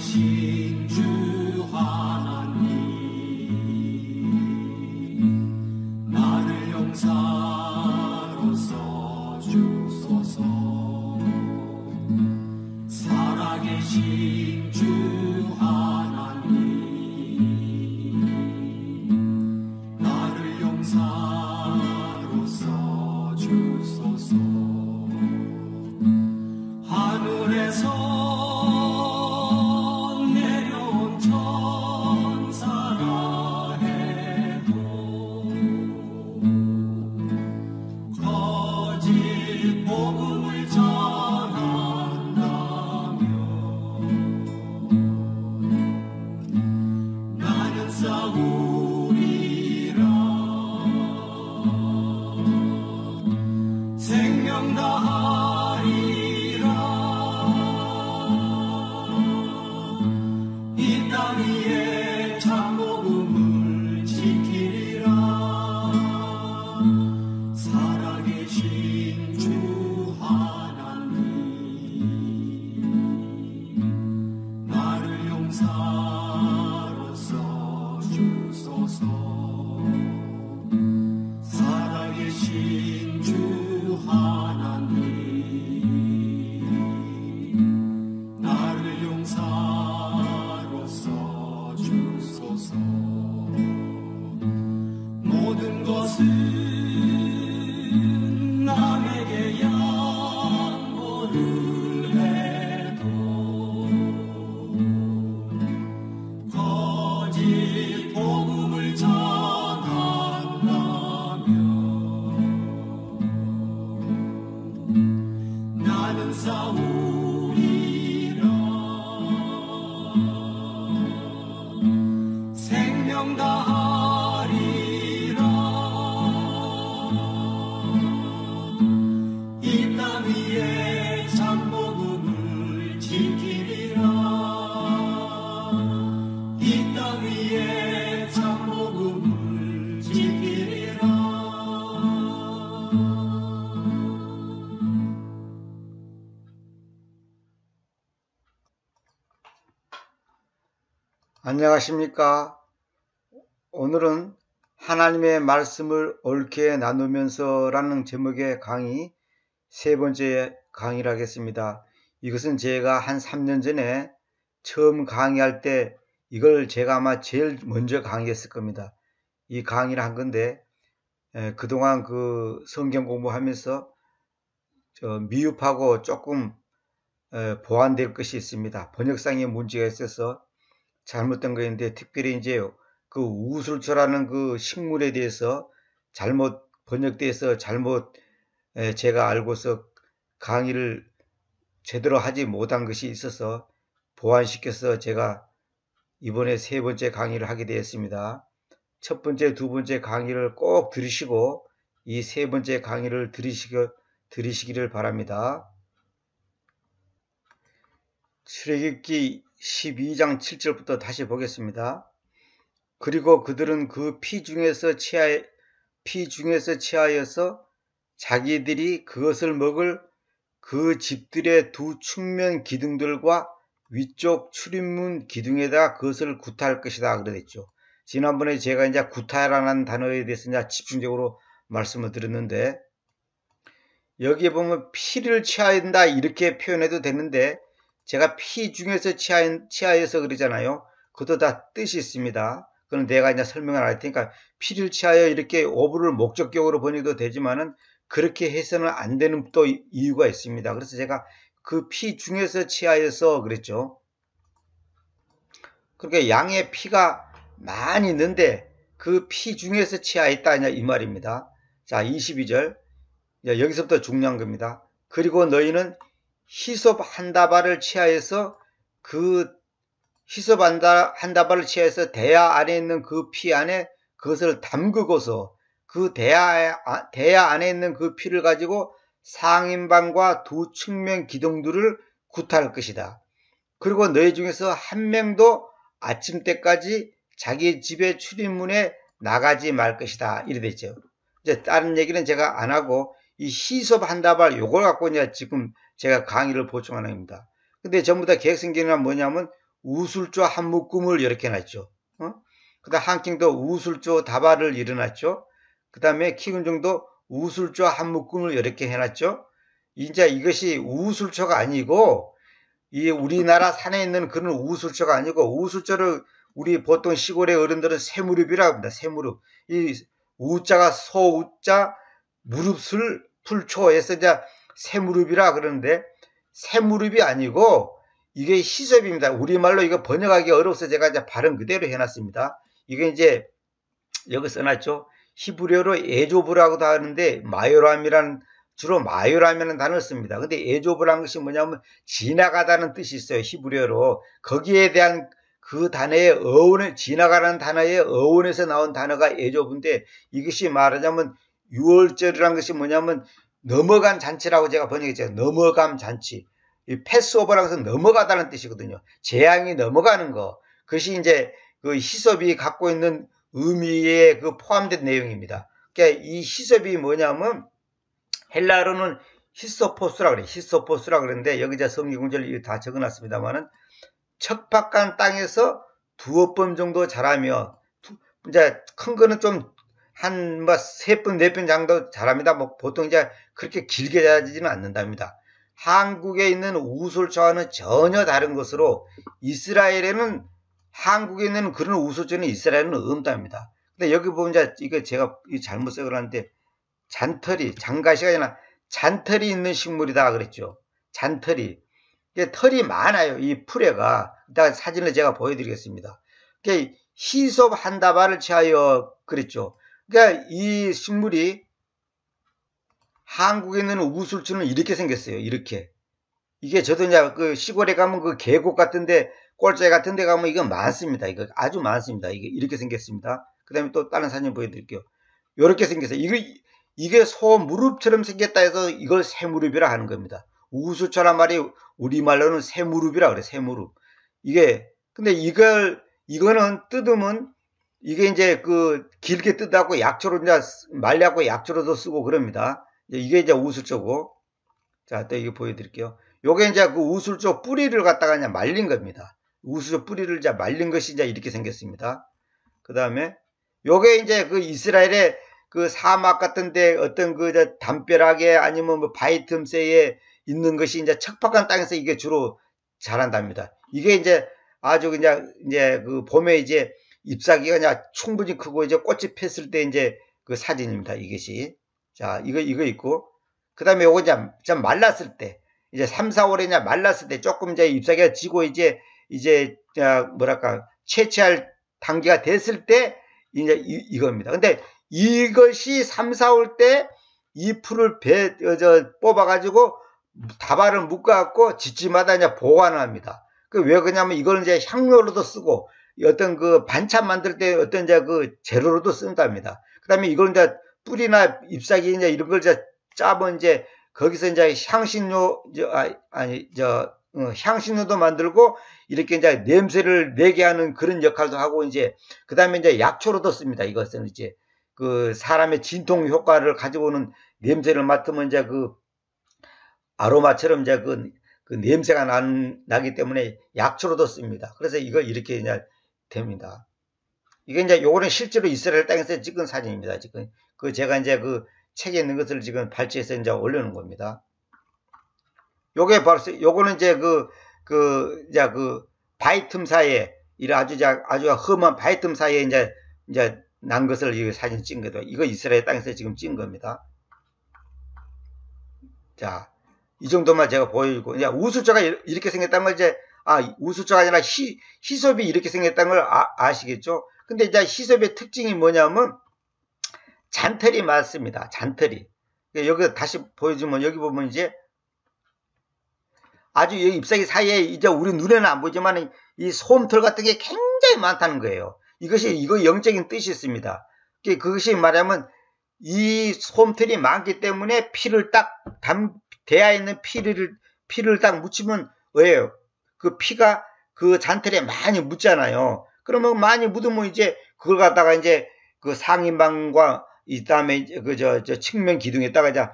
살아계신 주 하나님, 나를 용사로 써주소서. 살아계신 주 하나님, 나를 용사로 써주소서. 하늘에서 내려온 천사라 해도 거짓 복음을 전한다며 나는 싸우리라. 생명 다하리라. 이 땅 위에 참복음을 지키리라. 살아계신 주 하나님, 나를 용사로 써주소서. 살아계신 주 하나님, 나를 용사로 써주소서. 모든 것은 남에게 양보를 해도 거짓 복음을 전한다며 나는 싸우리라. 생명 다하리라. 이 땅 위에 참복음을 지키리라. 이 땅 위에 참복음을 지키리라. 안녕하십니까? 오늘은 하나님의 말씀을 옳게 나누면서 라는 제목의 강의 세 번째 강의를 하겠습니다. 이것은 제가 한 3년 전에 처음 강의할 때 이걸 제가 아마 제일 먼저 강의했을 겁니다. 이 강의를 한 건데 그동안 그 성경 공부하면서 미흡하고 조금 보완될 것이 있습니다. 번역상에 문제가 있어서 잘못된 거였는데, 특별히 이제 그 우술초라는 그 식물에 대해서 잘못 번역돼서 잘못 제가 알고서 강의를 제대로 하지 못한 것이 있어서 보완시켜서 제가 이번에 세 번째 강의를 하게 되었습니다. 첫 번째, 두 번째 강의를 꼭 들으시고 이 세 번째 강의를 들으시기를 바랍니다. 출애굽기 12장 7절부터 다시 보겠습니다. 그리고 그들은 그 피 중에서 취하여서 자기들이 그것을 먹을 그 집들의 두 측면 기둥들과 위쪽 출입문 기둥에다 그것을 구타할 것이다 그랬죠. 지난번에 제가 이제 구타라는 단어에 대해서 이제 집중적으로 말씀을 드렸는데, 여기에 보면 피를 취한다 이렇게 표현해도 되는데, 제가 피 중에서 취하여서 그러잖아요. 그것도 다 뜻이 있습니다. 그건 내가 이제 설명을 안 할 테니까, 피를 취하여 이렇게 어부를 목적격으로 번역도 되지만은 그렇게 해서는 안 되는 또 이유가 있습니다. 그래서 제가 그 피 중에서 취하여서 그랬죠. 그러니까 양의 피가 많이 있는데 그 피 중에서 취하였다 이 말입니다. 자, 22절. 여기서부터 중요한 겁니다. 그리고 너희는 히솝 한 다발을 취하여서 그 히솝 한 다발을 취하여서 대야 안에 있는 그 피 안에 그것을 담그고서 그 대야 안에 있는 그 피를 가지고 상인방과 두 측면 기둥들을 구타할 것이다. 그리고 너희 중에서 한 명도 아침 때까지 자기 집의 출입문에 나가지 말 것이다. 이래 됐죠. 이제 다른 얘기는 제가 안 하고 이 히솝 한 다발 요걸 갖고 이제 지금 제가 강의를 보충하는 겁니다. 근데 전부 다 개혁성경은 뭐냐면 우술조 한 묶음을 이렇게 놨죠. 그 다음 한킹도 우술조 다발을 일어났죠. 그 다음에 키운종도 우술조 한 묶음을 이렇게 해놨죠. 이제 이것이 우술조가 아니고 이 우리나라 산에 있는 그런 우술조가 아니고 우술조를 우리 보통 시골의 어른들은 새무릎이라고 합니다. 새무릎. 이 우자가 소우자 무릎술 풀초에서 이제 새무릎이라 그러는데 새무릎이 아니고 이게 희섭입니다. 우리말로 이거 번역하기 어려워서 제가 이제 발음 그대로 해놨습니다. 이게 이제 여기 써놨죠. 히브리어로 에조브라고도 하는데 마요람이라는 주로 마요람이라는 단어를 씁니다. 근데 에조브라는 것이 뭐냐면 지나가다는 뜻이 있어요. 히브리어로. 거기에 대한 그 단어의 어원에 지나가라는 단어의 어원에서 나온 단어가 에조브인데 이것이 말하자면 유월절이라는 것이 뭐냐면 넘어간 잔치라고 제가 번역했죠. 넘어감 잔치. 이 패스오버라고 해서 넘어가다는 뜻이거든요. 재앙이 넘어가는 거. 그것이 이제 그 히섭이 갖고 있는 의미에 그 포함된 내용입니다. 그러니까 이 히섭이 뭐냐면 헬라어로는 히소포스라 그래요. 히소포스라 그러는데 여기 이제 성경구절 다 적어놨습니다만은 척박한 땅에서 두어 번 정도 자라며 이제 큰 거는 좀 한 뭐 세 번, 네 번 정도 자랍니다. 뭐 보통 이제 그렇게 길게 자라지는 않는답니다. 한국에 있는 우술초와는 전혀 다른 것으로 이스라엘에는 한국에 있는 그런 우술초는 이스라엘에는 없답니다. 근데 여기 보면 이제 이거 제가 잘못 써놨는데 잔털이 장가시가 아니라 잔털이 있는 식물이다 그랬죠. 잔털이. 털이 많아요. 이 풀에가. 이따가 사진을 제가 보여드리겠습니다. 희섭 한 다발을 취하여 그랬죠. 그러니까 이 식물이 한국에 있는 우술초는 이렇게 생겼어요. 이렇게. 이게 저도 이제 그 시골에 가면 그 계곡 같은데 꼴짜기 같은데 가면 이거 많습니다. 이거 아주 많습니다. 이게 이렇게 생겼습니다. 그 다음에 또 다른 사진 보여드릴게요. 이렇게 생겼어요. 이게 소 무릎처럼 생겼다 해서 이걸 새무릎이라 하는 겁니다. 우술초란 말이 우리말로는 새무릎이라 그래. 새무릎. 이게 근데 이거는 뜯으면 이게 이제 그 길게 뜯어갖고 약초로 이제 말려갖고 약초로도 쓰고 그럽니다. 이게 이제 우술초고. 자, 또 이거 보여드릴게요. 요게 이제 그 우술초 뿌리를 갖다가 그냥 말린 겁니다. 우술초 뿌리를 이제 말린 것이 이제 이렇게 생겼습니다. 그 다음에 요게 이제 그 이스라엘의 그 사막 같은데 어떤 그 담벼락에 아니면 뭐 바위 틈새에 있는 것이 이제 척박한 땅에서 이게 주로 자란답니다. 이게 이제 아주 그냥 이제 그 봄에 이제 잎사귀가 그냥 충분히 크고 이제 꽃이 폈을 때 이제 그 사진입니다. 이것이. 자, 이거 있고. 그 다음에 요거 이제 말랐을 때, 이제 3, 4월에 이제 말랐을 때 조금 이제 잎사귀가 지고 이제 뭐랄까, 채취할 단계가 됐을 때 이제 이겁니다. 근데 이것이 3, 4월 때 이 풀을 뽑아가지고 다발을 묶어갖고 지치마다 이제 보관을 합니다. 왜 그러냐면 이걸 이제 향료로도 쓰고 어떤 그 반찬 만들 때 어떤 이제 그 재료로도 쓴답니다. 그 다음에 이걸 이제 뿌리나 잎사귀 이제 이런 걸 이제 짜면 이제 거기서 이제 향신료도 만들고 이렇게 이제 냄새를 내게 하는 그런 역할도 하고 이제 그 다음에 이제 약초로도 씁니다. 이것은 이제 그 사람의 진통 효과를 가지고 오는 냄새를 맡으면 이제 그 아로마처럼 이제 그 냄새가 나기 때문에 약초로도 씁니다. 그래서 이거 이렇게 이제 됩니다. 이게 이제 요거는 실제로 이스라엘 땅에서 찍은 사진입니다. 지금 그 제가 이제 그 책에 있는 것을 지금 발췌해서 이제 올려놓은 겁니다. 요게 바로 요거는 이제 그 바위 틈 사이에 아주 험한 바위 틈 사이에 이제 난 것을 이 사진 찍은 거죠. 이거 이스라엘 땅에서 지금 찍은 겁니다. 자, 이 정도만 제가 보여주고, 이제 우술초가 이렇게 생겼다는 걸 이제, 우술초가 아니라 희섭이 이렇게 생겼다는 걸 아시겠죠? 근데 이제 희섭의 특징이 뭐냐면, 잔털이 많습니다. 잔털이. 여기 다시 보여주면, 여기 보면 이제, 아주 여기 잎사귀 사이에 이제 우리 눈에는 안 보이지만, 이 솜털 같은 게 굉장히 많다는 거예요. 이거 영적인 뜻이 있습니다. 그것이 말하면, 이 솜털이 많기 때문에 피를 딱 대야 있는 피를 딱 묻히면 왜요? 그 피가 그 잔털에 많이 묻잖아요. 그러면 많이 묻으면 이제 그걸 갖다가 이제 그 상인방과 이 다음에 측면 기둥에다가 이제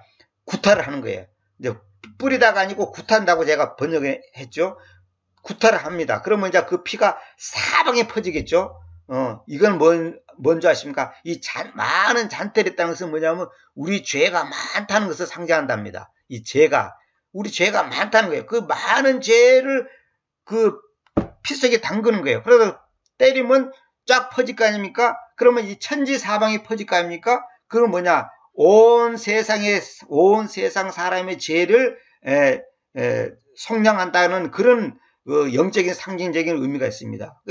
구타를 하는 거예요. 이제 뿌리다가 아니고 구탄다고 제가 번역했죠. 구타를 합니다. 그러면 이제 그 피가 사방에 퍼지겠죠. 이건 뭔지 아십니까? 이 많은 잔털이 있다는 것은 뭐냐면 우리 죄가 많다는 것을 상징한답니다. 이 죄가, 우리 죄가 많다는 거예요. 그 많은 죄를 그 피 속에 담그는 거예요. 그래서 때리면 쫙 퍼질 거 아닙니까? 그러면 이 천지 사방에 퍼질 거 아닙니까? 그건 뭐냐? 온 세상 사람의 죄를 속량한다는 그런 영적인 상징적인 의미가 있습니다.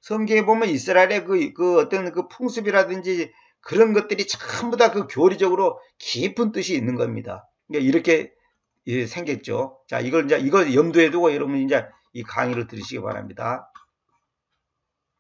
성경에 보면 이스라엘의 그 어떤 그 풍습이라든지 그런 것들이 전부 다 그 교리적으로 깊은 뜻이 있는 겁니다. 이렇게 생겼죠. 자, 이걸 염두에 두고 여러분 이제 이 강의를 들으시기 바랍니다.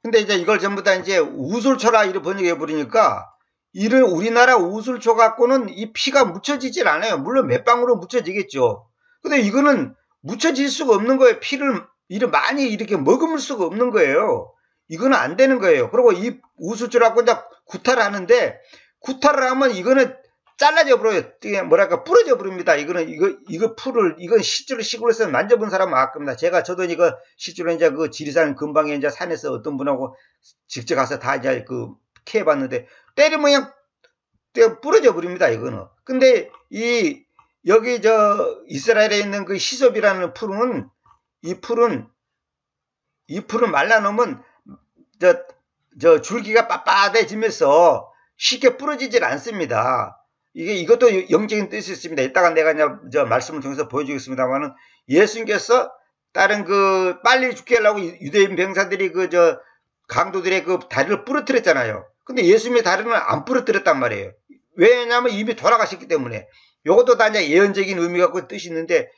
근데 이제 이걸 전부 다 이제 우술초라 이렇게 번역해 버리니까 이런 우리나라 우술초 갖고는 이 피가 묻혀지질 않아요. 물론 몇 방울은 묻혀지겠죠. 근데 이거는 묻혀질 수가 없는 거예요. 피를 많이 이렇게 머금을 수가 없는 거예요. 이거는 안 되는 거예요. 그리고 이 우술초를 갖고 이제 구타를 하는데 구타를 하면 이거는 잘라져 버려요. 뭐랄까 부러져 버립니다. 이건 실제로 시골에서 만져본 사람은 알 겁니다. 저도 이거 실제로 이제 그 지리산 근방에 이제 산에서 어떤 분하고 직접 가서 다 이제 캐봤는데 때리면 그냥 부러져 버립니다. 이거는. 근데 여기 이스라엘에 있는 그 히솝이라는 풀은 이 풀은 말라놓으면 줄기가 빳빳해지면서 쉽게 부러지질 않습니다. 이것도 영적인 뜻이 있습니다. 이따가 내가 이제 말씀을 통해서 보여주겠습니다만은 예수님께서 다른 빨리 죽게 하려고 유대인 병사들이 강도들의 다리를 부러뜨렸잖아요. 근데 예수님의 다리는 안 부러뜨렸단 말이에요. 왜냐하면 이미 돌아가셨기 때문에. 요것도 다 이제 예언적인 의미가 있고 뜻이 있는데,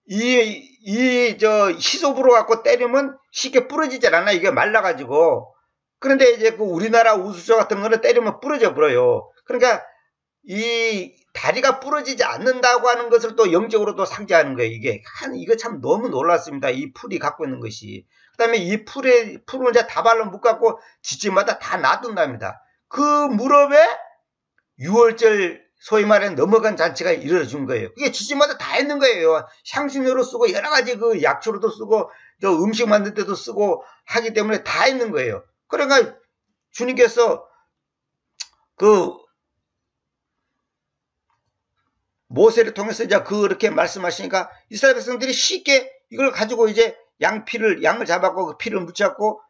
히솝으로 갖고 때리면 쉽게 부러지질 않아. 이게 말라가지고. 그런데 이제 우리나라 우수초 같은 거는 때리면 부러져 버려요. 그러니까 이 다리가 부러지지 않는다고 하는 것을 또 영적으로 또 상징하는 거예요. 이거 참 너무 놀랐습니다. 이 풀이 갖고 있는 것이. 그 다음에 이 풀을 이제 다발로 묶어갖고 지집마다 다 놔둔답니다. 그 무렵에 6월절 소위 말하는 넘어간 잔치가 이루어진 거예요. 그게 지집마다 다 있는 거예요. 향신료로 쓰고 여러 가지 약초로도 쓰고 음식 만들 때도 쓰고 하기 때문에 다 있는 거예요. 그러니까 주님께서 모세를 통해서 이제 그렇게 말씀하시니까 이스라엘 백성들이 쉽게 이걸 가지고 이제 양을 잡았고 그 피를 묻혔고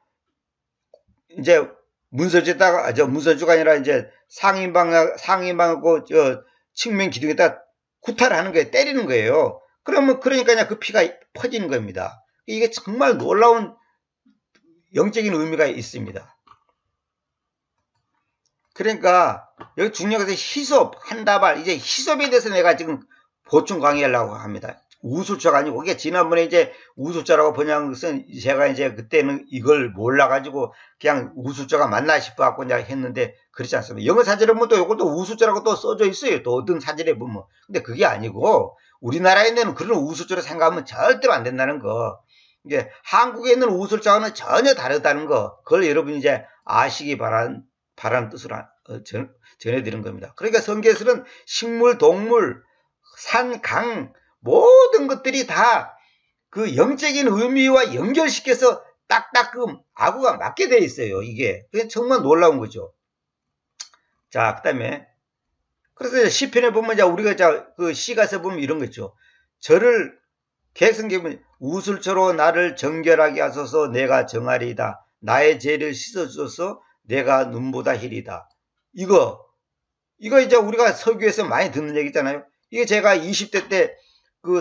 이제 문서주가 아니라 이제 상인방하고 측면 기둥에다 구타를 하는 거예요. 때리는 거예요. 그러니까 그 피가 퍼지는 겁니다. 이게 정말 놀라운 영적인 의미가 있습니다. 그러니까 여기 중요한 것은 히솝 한 다발, 이제 히솝에 대해서 내가 지금 보충 강의하려고 합니다. 우술초가 아니고, 이게 지난번에 이제 우술초라고 번역한 것은 제가 이제 그때는 이걸 몰라가지고 그냥 우술초가 맞나 싶어갖고 이제 했는데 그렇지 않습니다. 영어 사전에 보면 또 이것도 우술초라고 또 써져 있어요. 또 어떤 사전에 보면. 근데 그게 아니고 우리나라에 있는 그런 우술초를 생각하면 절대로 안 된다는 거. 이게 한국에 있는 우술초와는 전혀 다르다는 거. 그걸 여러분이 이제 아시기 바라는 뜻으로 전해드린 겁니다. 그러니까 성경에서는 식물, 동물, 산, 강 모든 것들이 다 그 영적인 의미와 연결시켜서 딱딱 아구가 맞게 되어 있어요. 이게 정말 놀라운 거죠. 자, 그다음에 그래서 시편에 보면 이제 우리가 그 시가서 보면 이런 거 있죠. 저를 개성경에 보면 우술초로 나를 정결하게 하소서 내가 정하리이다. 나의 죄를 씻어주소서 내가 눈보다 희리다. 이거 이제 우리가 설교에서 많이 듣는 얘기잖아요. 이게 제가 20대 때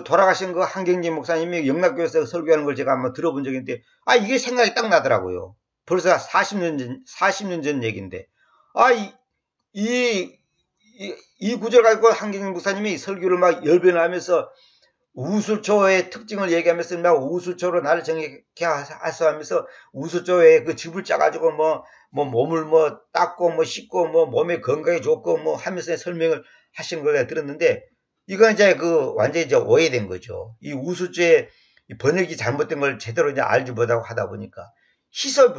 돌아가신 한경진 목사님이 영락교에서 설교하는 걸 제가 한번 들어본 적이 있는데, 이게 생각이 딱 나더라고요. 벌써 40년 전 얘기인데. 이 구절 가지고 한경진 목사님이 설교를 막 열변을 하면서 우술초의 특징을 얘기하면서 막 우술초로 나를 정확히 하소 하면서 우술초에 그 즙을 짜가지고 몸을 닦고 씻고 몸에 건강에 좋고 하면서 설명을 하시는 걸 내가 들었는데, 이건 이제 완전히 이제 오해된 거죠. 이 우술초의 번역이 잘못된 걸 제대로 이제 알지 못하고 하다 보니까 히솝,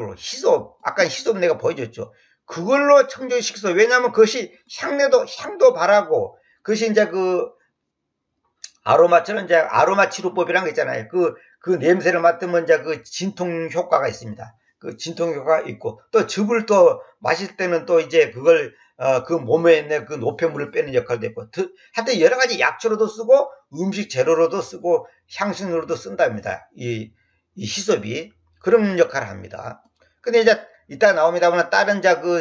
아까 히솝 내가 보여줬죠. 그걸로 청정시켜서, 왜냐하면 그것이 향도 바라고, 그것이 이제 아로마 치료법이란 거 있잖아요. 그 냄새를 맡으면 이제 그 진통 효과가 있습니다. 그 진통 효과가 있고, 또 즙을 또 마실 때는 또 이제 그걸 그 몸에 있는 그 노폐물을 빼는 역할도 있고, 하여튼 여러 가지 약초로도 쓰고 음식 재료로도 쓰고 향신료로도 쓴답니다. 이 희sob이 그런 역할을 합니다. 근데 이제 이따 나옵니다만 다른 그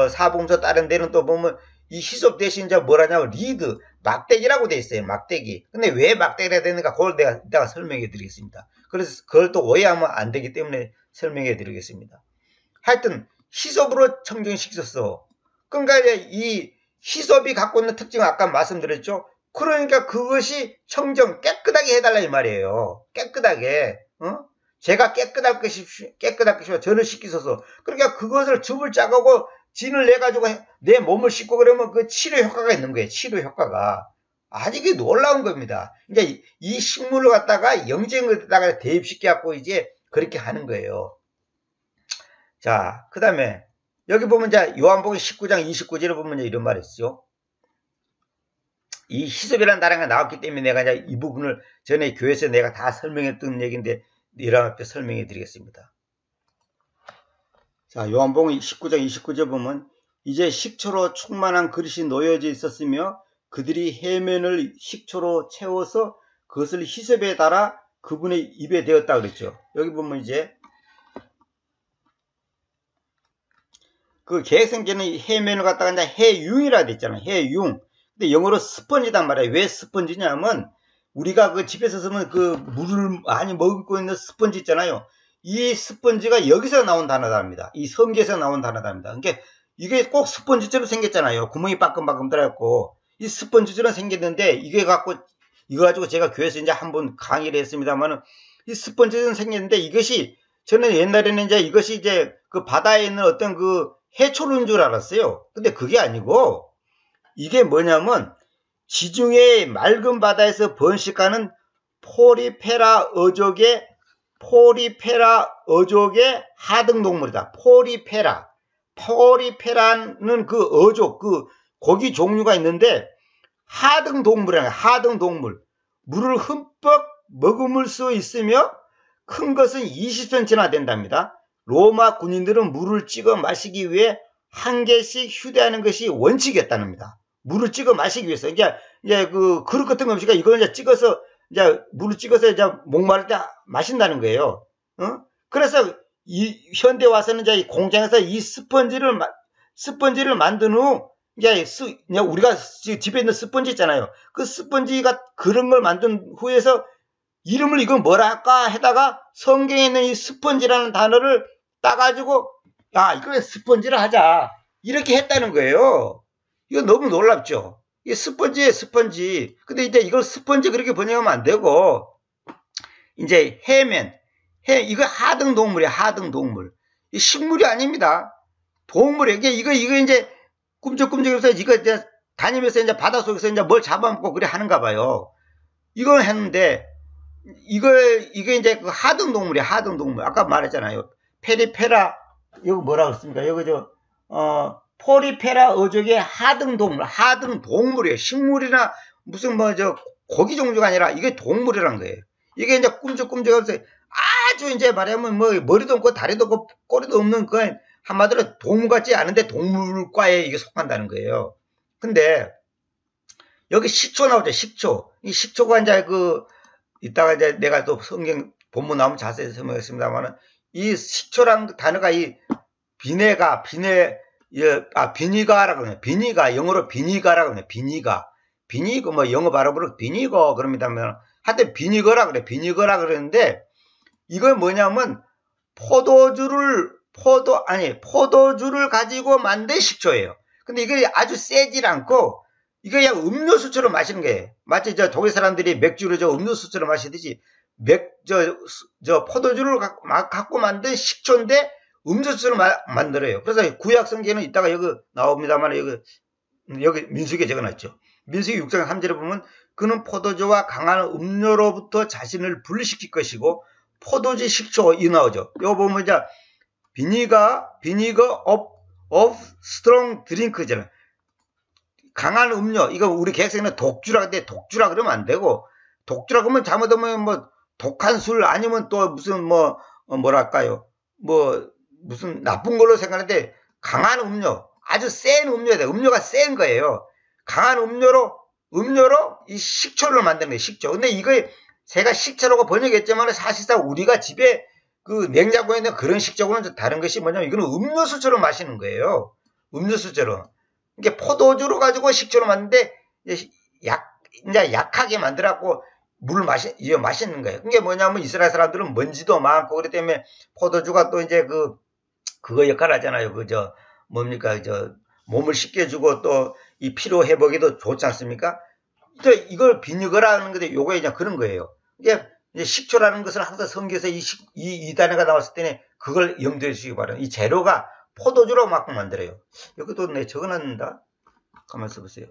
사봉서 다른 데는 또 보면 이 희섭 대신 이제 뭐라냐면 리드, 막대기라고 돼 있어요. 막대기. 근데 왜 막대기가 되는가 그걸 내가 이따가 설명해 드리겠습니다. 그래서 그걸 또 오해하면 안 되기 때문에 설명해 드리겠습니다. 하여튼 희섭으로 청정시켰어. 그러니까 이 희섭이 갖고 있는 특징을 아까 말씀드렸죠. 그러니까 그것이 청정, 깨끗하게 해달라 이 말이에요. 깨끗하게. 제가 깨끗할 것이요 저를 씻기소서. 그러니까 그것을 즙을 짜가고 진을 내가지고 내 몸을 씻고 그러면 그 치료 효과가 있는 거예요. 치료 효과가. 아주 이게 놀라운 겁니다. 그러니까 이 식물을 갖다가 영쟁에다가 대입시켜갖고 이제 그렇게 하는 거예요. 자, 그 다음에 여기 보면 이제 요한복음 19장 29절에 보면 이런 말이 있죠. 이 희섭이라는 단어가 나왔기 때문에 내가 이제 이 부분을 전에 교회에서 내가 다 설명했던 얘기인데 여러분 앞에 설명해 드리겠습니다. 자, 요한복음 19장 29절 보면 이제 식초로 충만한 그릇이 놓여져 있었으며 그들이 해면을 식초로 채워서 그것을 희섭에 달아 그분의 입에 대었다 그랬죠. 여기 보면 이제 그 개성계는 해면을 갖다가 이제 해융이라 됐잖아요. 해융. 근데 영어로 스펀지단 말이에요. 왜 스펀지냐면 우리가 그 집에서 쓰면 그 물을 많이 먹고 있는 스펀지 있잖아요. 이 스펀지가 여기서 나온 단어답니다. 이 성게에서 나온 단어답니다. 그러니까 이게 꼭 스펀지처럼 생겼잖아요. 구멍이 빠끔빠끔 들어갔고 이 스펀지처럼 생겼는데 이거 가지고 제가 교회에서 이제 한번 강의를 했습니다만은 이 스펀지처럼 생겼는데 이것이 저는 옛날에는 이제 이것이 이제 그 바다에 있는 어떤 그 해초류인 줄 알았어요. 근데 그게 아니고 이게 뭐냐면 지중해 맑은 바다에서 번식하는 포리페라 어족의 하등동물이다. 포리페라는 그 어족, 그 고기 종류가 있는데 하등동물이야. 하등동물. 물을 흠뻑 머금을 수 있으며 큰 것은 20cm나 된답니다. 로마 군인들은 물을 찍어 마시기 위해 한 개씩 휴대하는 것이 원칙이었답니다. 물을 찍어 마시기 위해서. 이제 그 그릇 같은 거 없으니까 이걸 이제 찍어서 이제 물을 찍어서 이제 목마를 때 마신다는 거예요. 그래서 이 현대 와서는 이제 공장에서 이 스펀지를 만든 후 이제 우리가 집에 있는 스펀지 있잖아요. 그 스펀지가 그런 걸 만든 후에서 이름을 이건 뭐라 할까 해다가 성경에 있는 이 스펀지라는 단어를 따가지고 야 이거 스펀지를 하자 이렇게 했다는 거예요. 이거 너무 놀랍죠. 이게 스펀지예요, 스펀지. 근데 이제 이걸 스펀지 그렇게 번역하면 안 되고 이제 해면 이거 하등동물이야. 하등동물. 이 식물이 아닙니다. 동물이에요. 이거 이제 꿈쩍꿈쩍해서 이거 이제 다니면서 이제 바닷속에서 이제 뭘 잡아먹고 그래 하는가 봐요. 이걸 했는데 이게 이제 그 하등동물이야. 하등동물. 아까 말했잖아요. 페리페라 이거 뭐라고 했습니까? 여기 포리페라 어족의 하등동물이에요. 식물이나 무슨 고기 종류가 아니라 이게 동물이란 거예요. 이게 이제 꿈쩍꿈쩍해서 아주 이제 말하면 머리도 없고 다리도 없고 꼬리도 없는 그 한마디로 동물 같지 않은데 동물과에 이게 속한다는 거예요. 근데 여기 식초 나오죠. 식초. 이 식초가 이제 이따가 이제 내가 또 성경 본문 나오면 자세히 설명하겠습니다만은 이 식초란 단어가 이 비니가라고 해요. 비니가 영어로 비니가라고 해요. 비니거 영어 발음으로 비니거 그럽니다만 하여튼 비니거라 그래. 비니거라 그러는데 이건 뭐냐면 포도주를 가지고 만든 식초예요. 근데 이게 아주 세질 않고 이거 그냥 음료수처럼 마시는 거예요. 마치 독일 사람들이 맥주를 음료수처럼 마시듯이 포도주를 갖고 만든 식초인데 음료수처럼 만들어요. 그래서 구약 성경은 이따가 여기 나옵니다만 여기 민수기에 적어놨죠. 민수기 6장 3절에 보면 그는 포도주와 강한 음료로부터 자신을 분리시킬 것이고 포도주 식초 이 나오죠. 이거 보면 이제 비니거 of strong drink잖아요. 강한 음료. 이거 우리 개혁생은 독주라 근데 독주라 그러면 안 되고 독주라 그러면 잘못하면 독한 술 아니면 또 무슨 뭐랄까요? 무슨 나쁜 걸로 생각하는데 강한 음료, 아주 센 음료야 돼. 음료가 센 거예요. 강한 음료로 이 식초를 만드는 거예요. 식초. 근데 이거 제가 식초라고 번역했지만 사실상 우리가 집에 그 냉장고에 있는 그런 식초하고는 좀 다른 것이 뭐냐면 이거는 음료수처럼 마시는 거예요. 음료수처럼. 이게 포도주로 가지고 식초로 만드는데 이제 약하게 만들어갖고 물을 마시는 거예요. 그게 뭐냐면 이스라엘 사람들은 먼지도 많고 그렇기 때문에 포도주가 또 이제 그거 역할 하잖아요. 뭡니까, 몸을 씻겨주고 또 이 피로 회복에도 좋지 않습니까? 이걸 비니거라는 건데 요거 이제 그런 거예요. 이게 식초라는 것을 항상 성경에서 이 단어가 나왔을 때는 그걸 염두에 주시기 바랍니다. 이 재료가 포도주로 막 만들어요. 여기도 내 적어놨는다. 가만히 써보세요.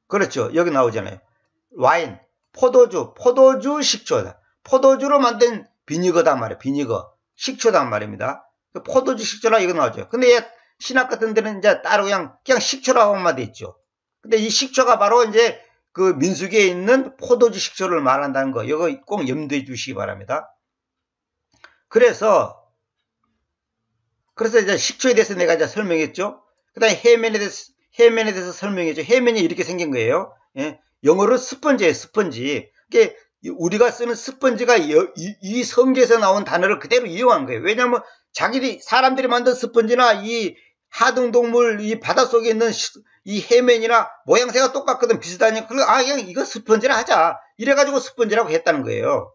그렇죠. 여기 나오잖아요. 와인, 포도주 식초다. 포도주로 만든 비니거단 말이에요. 비니거. 식초단 말입니다. 포도주 식초라 이거 나오죠. 근데 얘 신학 같은 데는 이제 따로 그냥 식초라고만 돼 있죠. 근데 이 식초가 바로 이제 그 민수기에 있는 포도주 식초를 말한다는 거. 이거 꼭 염두에 두시기 바랍니다. 그래서 이제 식초에 대해서 내가 이제 설명했죠. 그 다음에 해면에 대해서 설명했죠. 해면이 이렇게 생긴 거예요. 예? 영어로 스펀지예요, 스펀지. 이게 우리가 쓰는 스펀지가 이 성경에서 나온 단어를 그대로 이용한 거예요. 왜냐하면 사람들이 만든 스펀지나 이 하등동물 이 바닷속에 있는 이 해면이나 모양새가 똑같거든. 비슷하니까 그냥 이거 스펀지라 하자. 이래가지고 스펀지라고 했다는 거예요.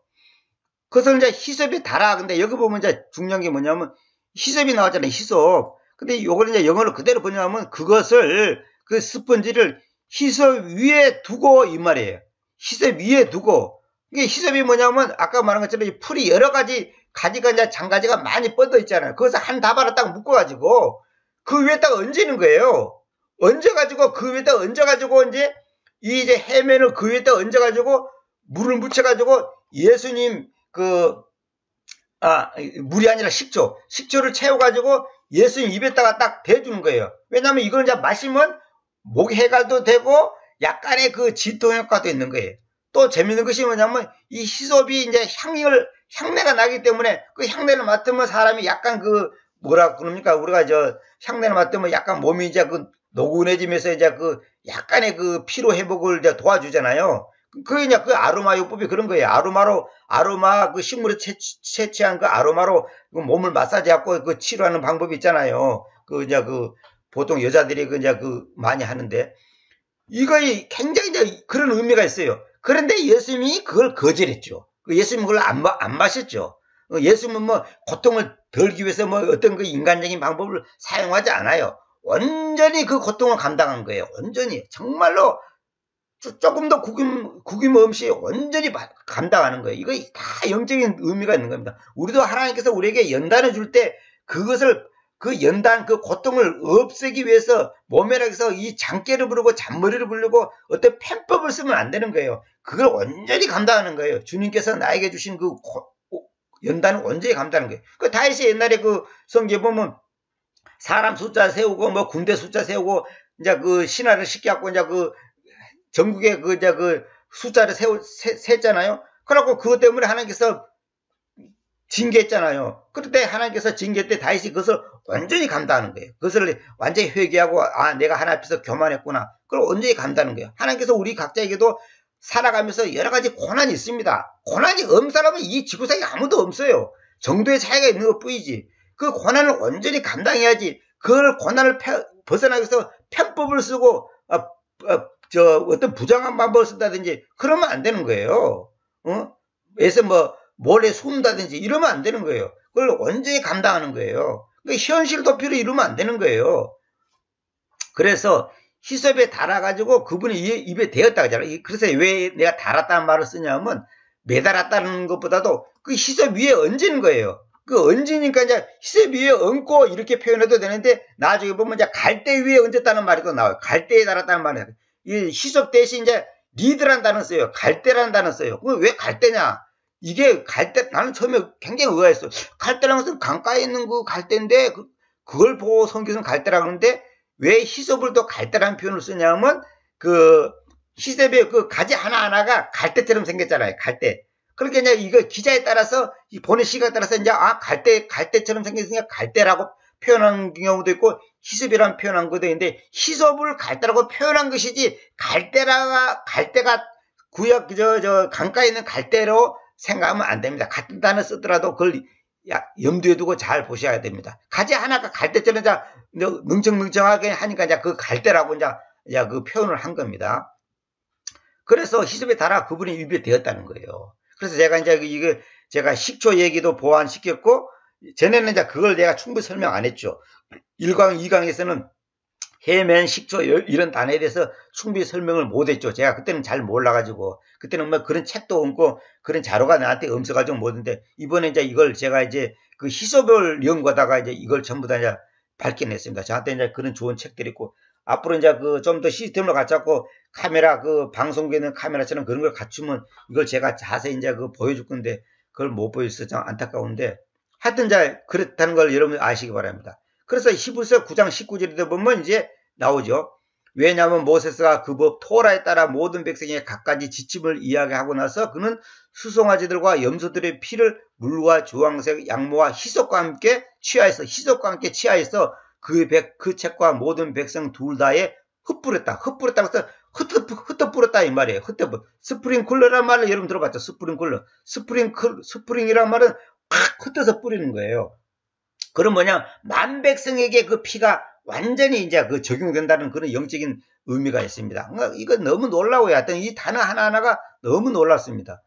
그것을 이제 히섭에 달아. 근데 여기 보면 이제 중요한 게 뭐냐면 히섭이 나왔잖아요. 히섭. 근데 요걸 이제 영어로 그대로 번역하면 그 스펀지를 히섭 위에 두고 이 말이에요. 히섭 위에 두고. 이게 히섭이 뭐냐면 아까 말한 것처럼 이 풀이 여러 가지 가지가 이제 장가지가 많이 뻗어 있잖아요. 그것을 한 다발을 딱 묶어가지고 그 위에다가 얹는 거예요. 그 위에다가 얹어가지고 이제 해면을 그 위에다가 얹어가지고 물을 묻혀가지고 예수님 물이 아니라 식초를 채워가지고 예수님 입에다가 딱 대주는 거예요. 왜냐하면 이걸 이제 마시면 목 해갈도 되고 약간의 그 진통 효과도 있는 거예요. 또 재밌는 것이 뭐냐면 이 히솝이 이제 향내가 나기 때문에 그 향내를 맡으면 사람이 약간 뭐라 그럽니까? 우리가 향내를 맡으면 약간 몸이 이제 노곤해지면서 이제 약간의 피로 회복을 이제 도와주잖아요. 그게 이제 아로마요법이 그런 거예요. 아로마 식물에 채취한 아로마로 몸을 마사지하고 치료하는 방법이 있잖아요. 보통 여자들이 많이 하는데 이거 굉장히 이제 그런 의미가 있어요. 그런데 예수님이 그걸 거절했죠. 예수님은 그걸 안 마셨죠. 예수님은 고통을 덜기 위해서 어떤 인간적인 방법을 사용하지 않아요. 온전히 그 고통을 감당한 거예요. 온전히. 정말로 조금 더 구김 없이 온전히 감당하는 거예요. 이거 다 영적인 의미가 있는 겁니다. 우리도 하나님께서 우리에게 연단을 줄 때 그것을 그 고통을 없애기 위해서 몸에서 이 장깨를 부르고 잔머리를 부르고 어떤 편법을 쓰면 안 되는 거예요. 그걸 온전히 감당하는 거예요. 주님께서 나에게 주신 연단을 온전히 감당하는 거예요. 다윗이 옛날에 성경에 보면 사람 숫자 세우고 군대 숫자 세우고 이제 신하를 시켜갖고 이제 전국에 숫자를 셌잖아요. 그래갖고 그것 때문에 하나님께서 징계했잖아요. 그때 하나님께서 징계 때 다윗이 그것을 완전히 감당하는 거예요. 그것을 완전히 회개하고 내가 하나님 앞에서 교만했구나. 그걸 온전히 감당하는 거예요. 하나님께서 우리 각자에게도 살아가면서 여러 가지 고난이 있습니다. 고난이 없는 사람은 이 지구상에 아무도 없어요. 정도의 차이가 있는 것 뿐이지. 그 고난을 온전히 감당해야지. 그걸 고난을 벗어나기 위해서 편법을 쓰고 어떤 부정한 방법을 쓴다든지 그러면 안 되는 거예요. 그래서 몰래 숨다든지 이러면 안 되는 거예요. 그걸 온전히 감당하는 거예요. 그러니까 현실 도피로 이러면 안 되는 거예요. 그래서 히섭에 달아가지고 그분이 입에 대었다 하잖아요. 그래서 왜 내가 달았다는 말을 쓰냐면 매달았다는 것보다도 그 히섭 위에 얹는 거예요. 얹으니까 이제 히섭 위에 얹고 이렇게 표현해도 되는데 나중에 보면 이제 갈대 위에 얹었다는 말이 또 나와요. 갈대에 달았다는 말이에요. 이 히섭 대신 이제 리드라는 단어 써요. 갈대라는 단어 써요. 왜 갈대냐? 이게 갈대, 나는 처음에 굉장히 의아했어. 갈대라는 것은 강가에 있는 갈대인데, 그걸 보고 성경은 갈대라고 하는데, 왜 히섭을 또 갈대라는 표현을 쓰냐면, 히셉의 그 가지 하나하나가 갈대처럼 생겼잖아요. 갈대. 그러니까 이제 이거 기자에 따라서, 이 보는 시각에 따라서 이제, 갈대처럼 생겼으니까 갈대라고 표현한 경우도 있고, 히셉이라는 표현한 것도 있는데, 히셉을 갈대라고 표현한 것이지, 갈대가 구역, 강가에 있는 갈대로 생각하면 안 됩니다. 같은 단어 쓰더라도 그걸 염두에 두고 잘 보셔야 됩니다. 가지 하나가 갈대처럼 이제 능청능청하게 하니까 이제 그 갈대라고 이제 그 표현을 한 겁니다. 그래서 히셉의 달아 그분이 위배되었다는 거예요. 그래서 제가 이제 이게 제가 식초 얘기도 보완시켰고, 전에는 이제 그걸 내가 충분히 설명 안 했죠. 1강, 2강에서는 해면, 식초 이런 단어에 대해서 충분히 설명을 못 했죠. 제가 그때는 잘 몰라가지고, 그때는 뭐 그런 책도 없고 그런 자료가 나한테 없어가지고 못 했는데, 이번에 이제 이걸 제가 이제 그 히셉을 연구하다가 이제 이걸 전부 다 이제 밝혀냈습니다. 저한테 이제 그런 좋은 책들이 있고, 앞으로 이제 그 좀 더 시스템을 갖춰갖고 카메라, 그 방송국에 있는 카메라처럼 그런 걸 갖추면 이걸 제가 자세히 이제 그 보여줄 건데, 그걸 못 보여줘서 좀 안타까운데, 하여튼 이제 그렇다는 걸 여러분 아시기 바랍니다. 그래서 히브리서 9장 19절에 보면 이제 나오죠. 왜냐하면 모세스가 그 법 토라에 따라 모든 백성에게 각가지 지침을 이야기하고 나서 그는 수송아지들과 염소들의 피를 물과 주황색 양모와 히솔과 함께 취하여서 그 책과 모든 백성 둘 다에 흩뿌렸다. 흩뿌렸다고 해서 흩어뿌렸다 이 말이에요. 스프링쿨러란 말을 여러분 들어봤죠? 스프링이란 말은 팍 흩어서 뿌리는 거예요. 그럼 뭐냐, 만 백성에게 그 피가 완전히 이제 그 적용된다는 그런 영적인 의미가 있습니다. 이거 너무 놀라워요. 하여튼 이 단어 하나하나가 너무 놀랐습니다.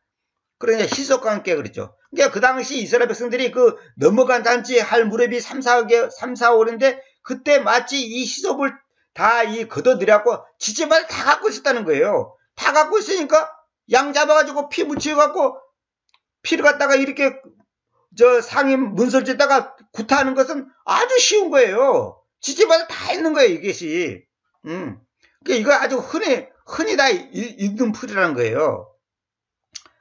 그러니까 히솔과 함께 그랬죠. 그러니까 그 당시 이스라엘 백성들이 그 넘어간 잔치 할 무렵이 3, 4월인데, 그때 마치 이 히솔을 다 걷어들여갖고 지체마다 다 갖고 있었다는 거예요. 다 갖고 있으니까 양 잡아가지고 피 묻혀갖고 피를 갖다가 이렇게 상임 문설지에다가 구타하는 것은 아주 쉬운 거예요. 지체마다 다 있는 거예요, 이것이. 그러니까 이거 아주 흔히 다 있는 풀이라는 거예요.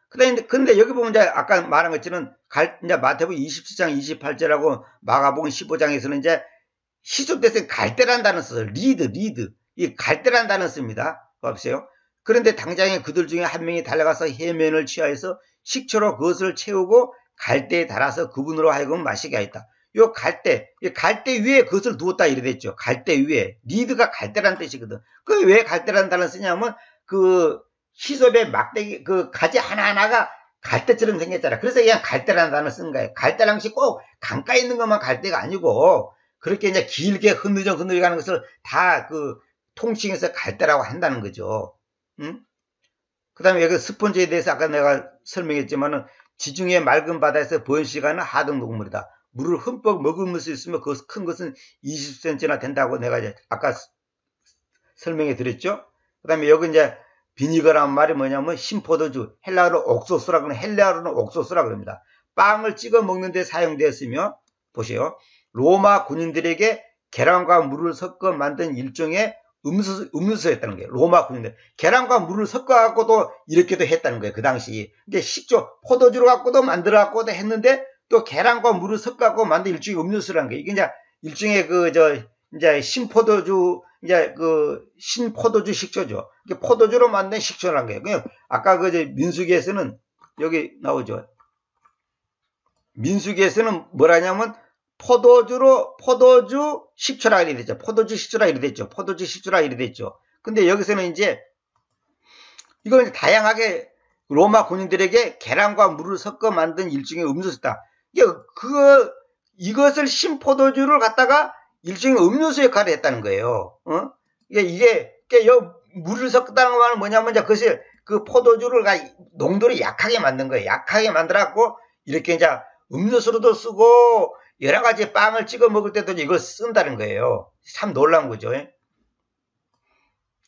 근데 여기 보면 이제 아까 말한 것처럼 이제 마태복음 27장 28절하고 마가복음 15장에서는 이제 히솔대에서 갈대라는 단어 써요. 리드. 이 갈대라는 단어 씁니다. 보세요. 그런데 당장에 그들 중에 한 명이 달려가서 해면을 취하여서 식초로 그것을 채우고 갈대에 달아서 그분으로 하여금 마시게 하였다. 요 갈대 위에 그것을 두었다 이래 됐죠. 갈대 위에. 리드가 갈대라는 뜻이거든. 그 왜 갈대라는 단어를 쓰냐면 그 히솔의 막대기 그 가지 하나하나가 갈대처럼 생겼잖아. 그래서 그냥 갈대라는 단어를 쓴 거예요. 갈대라는 것이 꼭 강가에 있는 것만 갈대가 아니고, 그렇게 이제 길게 흐느적 가는 것을 다 그 통칭해서 갈대라고 한다는 거죠. 그 다음에 여기 스폰지에 대해서 아까 내가 설명했지만은, 지중해 맑은 바다에서 번식하는 하등 동물이다. 물을 흠뻑 머금을 수 있으면 그 큰 것은 20cm나 된다고 내가 이제 아까 설명해 드렸죠. 그 다음에 여기 이제 비니거라는 말이 뭐냐면 신포도주, 헬라어로 옥소스라 그럽니다. 빵을 찍어 먹는 데 사용되었으며, 보세요. 로마 군인들에게 계란과 물을 섞어 만든 일종의 음료수였다는 거예요. 로마 군인들. 계란과 물을 섞어 갖고도 이렇게도 했다는 거예요. 그 당시. 이게 식초, 포도주로 갖고도 만들어 갖고도 했는데, 또 계란과 물을 섞어 갖고 만든 일종의 음료수라는 거예요. 이게 이제 일종의 이제 신포도주 식초죠. 이게 포도주로 만든 식초라는 거예요. 그냥 아까 민수기에서는 여기 나오죠. 민수기에서는 뭐라냐면 포도주 식초라 이래 됐죠. 포도주 식초라 이래 됐죠. 근데 여기서는 이제 이건 다양하게 로마 군인들에게 계란과 물을 섞어 만든 일종의 음료수다. 이것을 신포도주를 갖다가 일종의 음료수 역할을 했다는 거예요. 이게 물을 섞었다는 말은 뭐냐면 이제 그것을 그 포도주를 농도를 약하게 만든 거예요. 약하게 만들어갖고 이렇게 이제 음료수로도 쓰고 여러 가지 빵을 찍어 먹을 때도 이걸 쓴다는 거예요. 참 놀라운 거죠.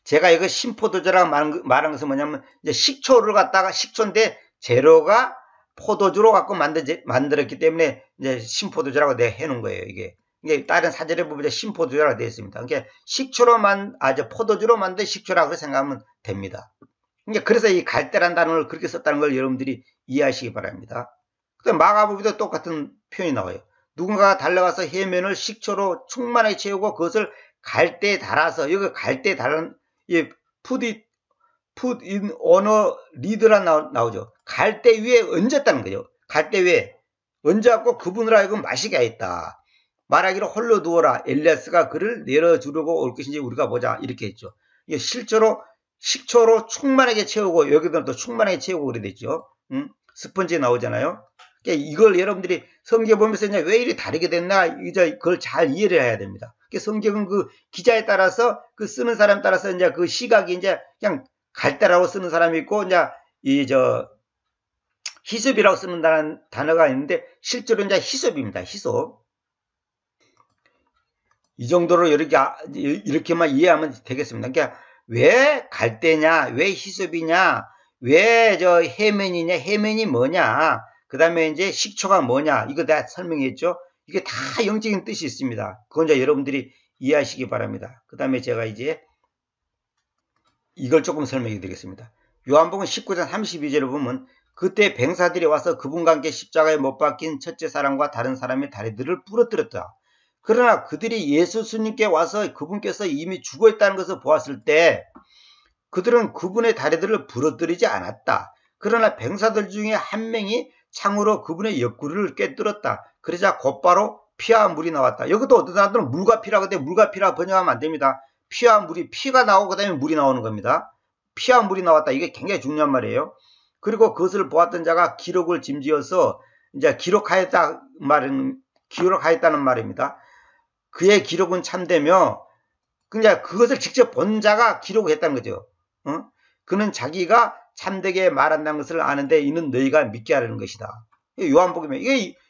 제가 이거 신포도주라고 말한 것은 뭐냐면 이제 식초인데 재료가 포도주로 갖고 만들었기 때문에 이제 신포도주라고 내가 해놓은 거예요. 이게 다른 사전에 보면 신포도주라고 되어 있습니다. 그러니까 포도주로 만든 식초라고 생각하면 됩니다. 그래서 이 갈대란 단어를 그렇게 썼다는 걸 여러분들이 이해하시기 바랍니다. 마가복음에도 똑같은 표현이 나와요. 누군가가 달려가서 해면을 식초로 충만하게 채우고 그것을 갈대에 달아서, 여기 갈대에 달은 이 put in on a lead라 나오죠. 갈대 위에 얹었다는 거죠. 갈대 위에 얹어갖고 그분을 하여금 마시게 하였다. 말하기로 홀로 두어라. 엘리야스가 그를 내려주려고 올 것인지 우리가 보자. 이렇게 했죠. 이게 실제로 식초로 충만하게 채우고 여기도 또 충만하게 채우고 그래 됐죠. 스펀지 나오잖아요. 그러니까 이걸 여러분들이 성경 보면서 이제 왜 이리 다르게 됐나 이제 그걸 잘 이해를 해야 됩니다. 그러니까 성경은 그 기자에 따라서 그 쓰는 사람 따라서 이제 그 시각이 이제 그냥 갈대라고 쓰는 사람이 있고 이제 히솝이라고 쓰는 단어가 있는데 실제로 이제 히솝입니다. 히솝. 이 정도로 이렇게만 이해하면 되겠습니다. 그러니까 왜 갈대냐, 왜 히솝이냐, 왜 해면이냐, 해면이 뭐냐, 그 다음에 이제 식초가 뭐냐, 이거 다 설명했죠. 이게 다 영적인 뜻이 있습니다. 그건 이제 여러분들이 이해하시기 바랍니다. 그 다음에 제가 이제 이걸 조금 설명해 드리겠습니다. 요한복음 19장 32절을 보면 그때 병사들이 와서 그분과 함께 십자가에 못 박힌 첫째 사람과 다른 사람의 다리들을 부러뜨렸다. 그러나 그들이 예수님께 와서 그분께서 이미 죽어 있다는 것을 보았을 때 그들은 그분의 다리들을 부러뜨리지 않았다. 그러나 병사들 중에 한 명이 창으로 그분의 옆구리를 꿰뚫었다. 그러자 곧바로 피와 물이 나왔다. 이것도 어떤 사람들은 물과 피라고 하는데 물과 피라 번역하면 안 됩니다. 피와 물이, 피가 나오고 그다음에 물이 나오는 겁니다. 피와 물이 나왔다. 이게 굉장히 중요한 말이에요. 그리고 그것을 보았던 자가 기록을 짐지어서 이제 기록하였다는 말입니다. 그의 기록은 참되며 그냥 그것을 직접 본 자가 기록을 했다는 거죠. 그는 자기가 참되게 말한다는 것을 아는데 이는 너희가 믿게 하려는 것이다. 요한복음에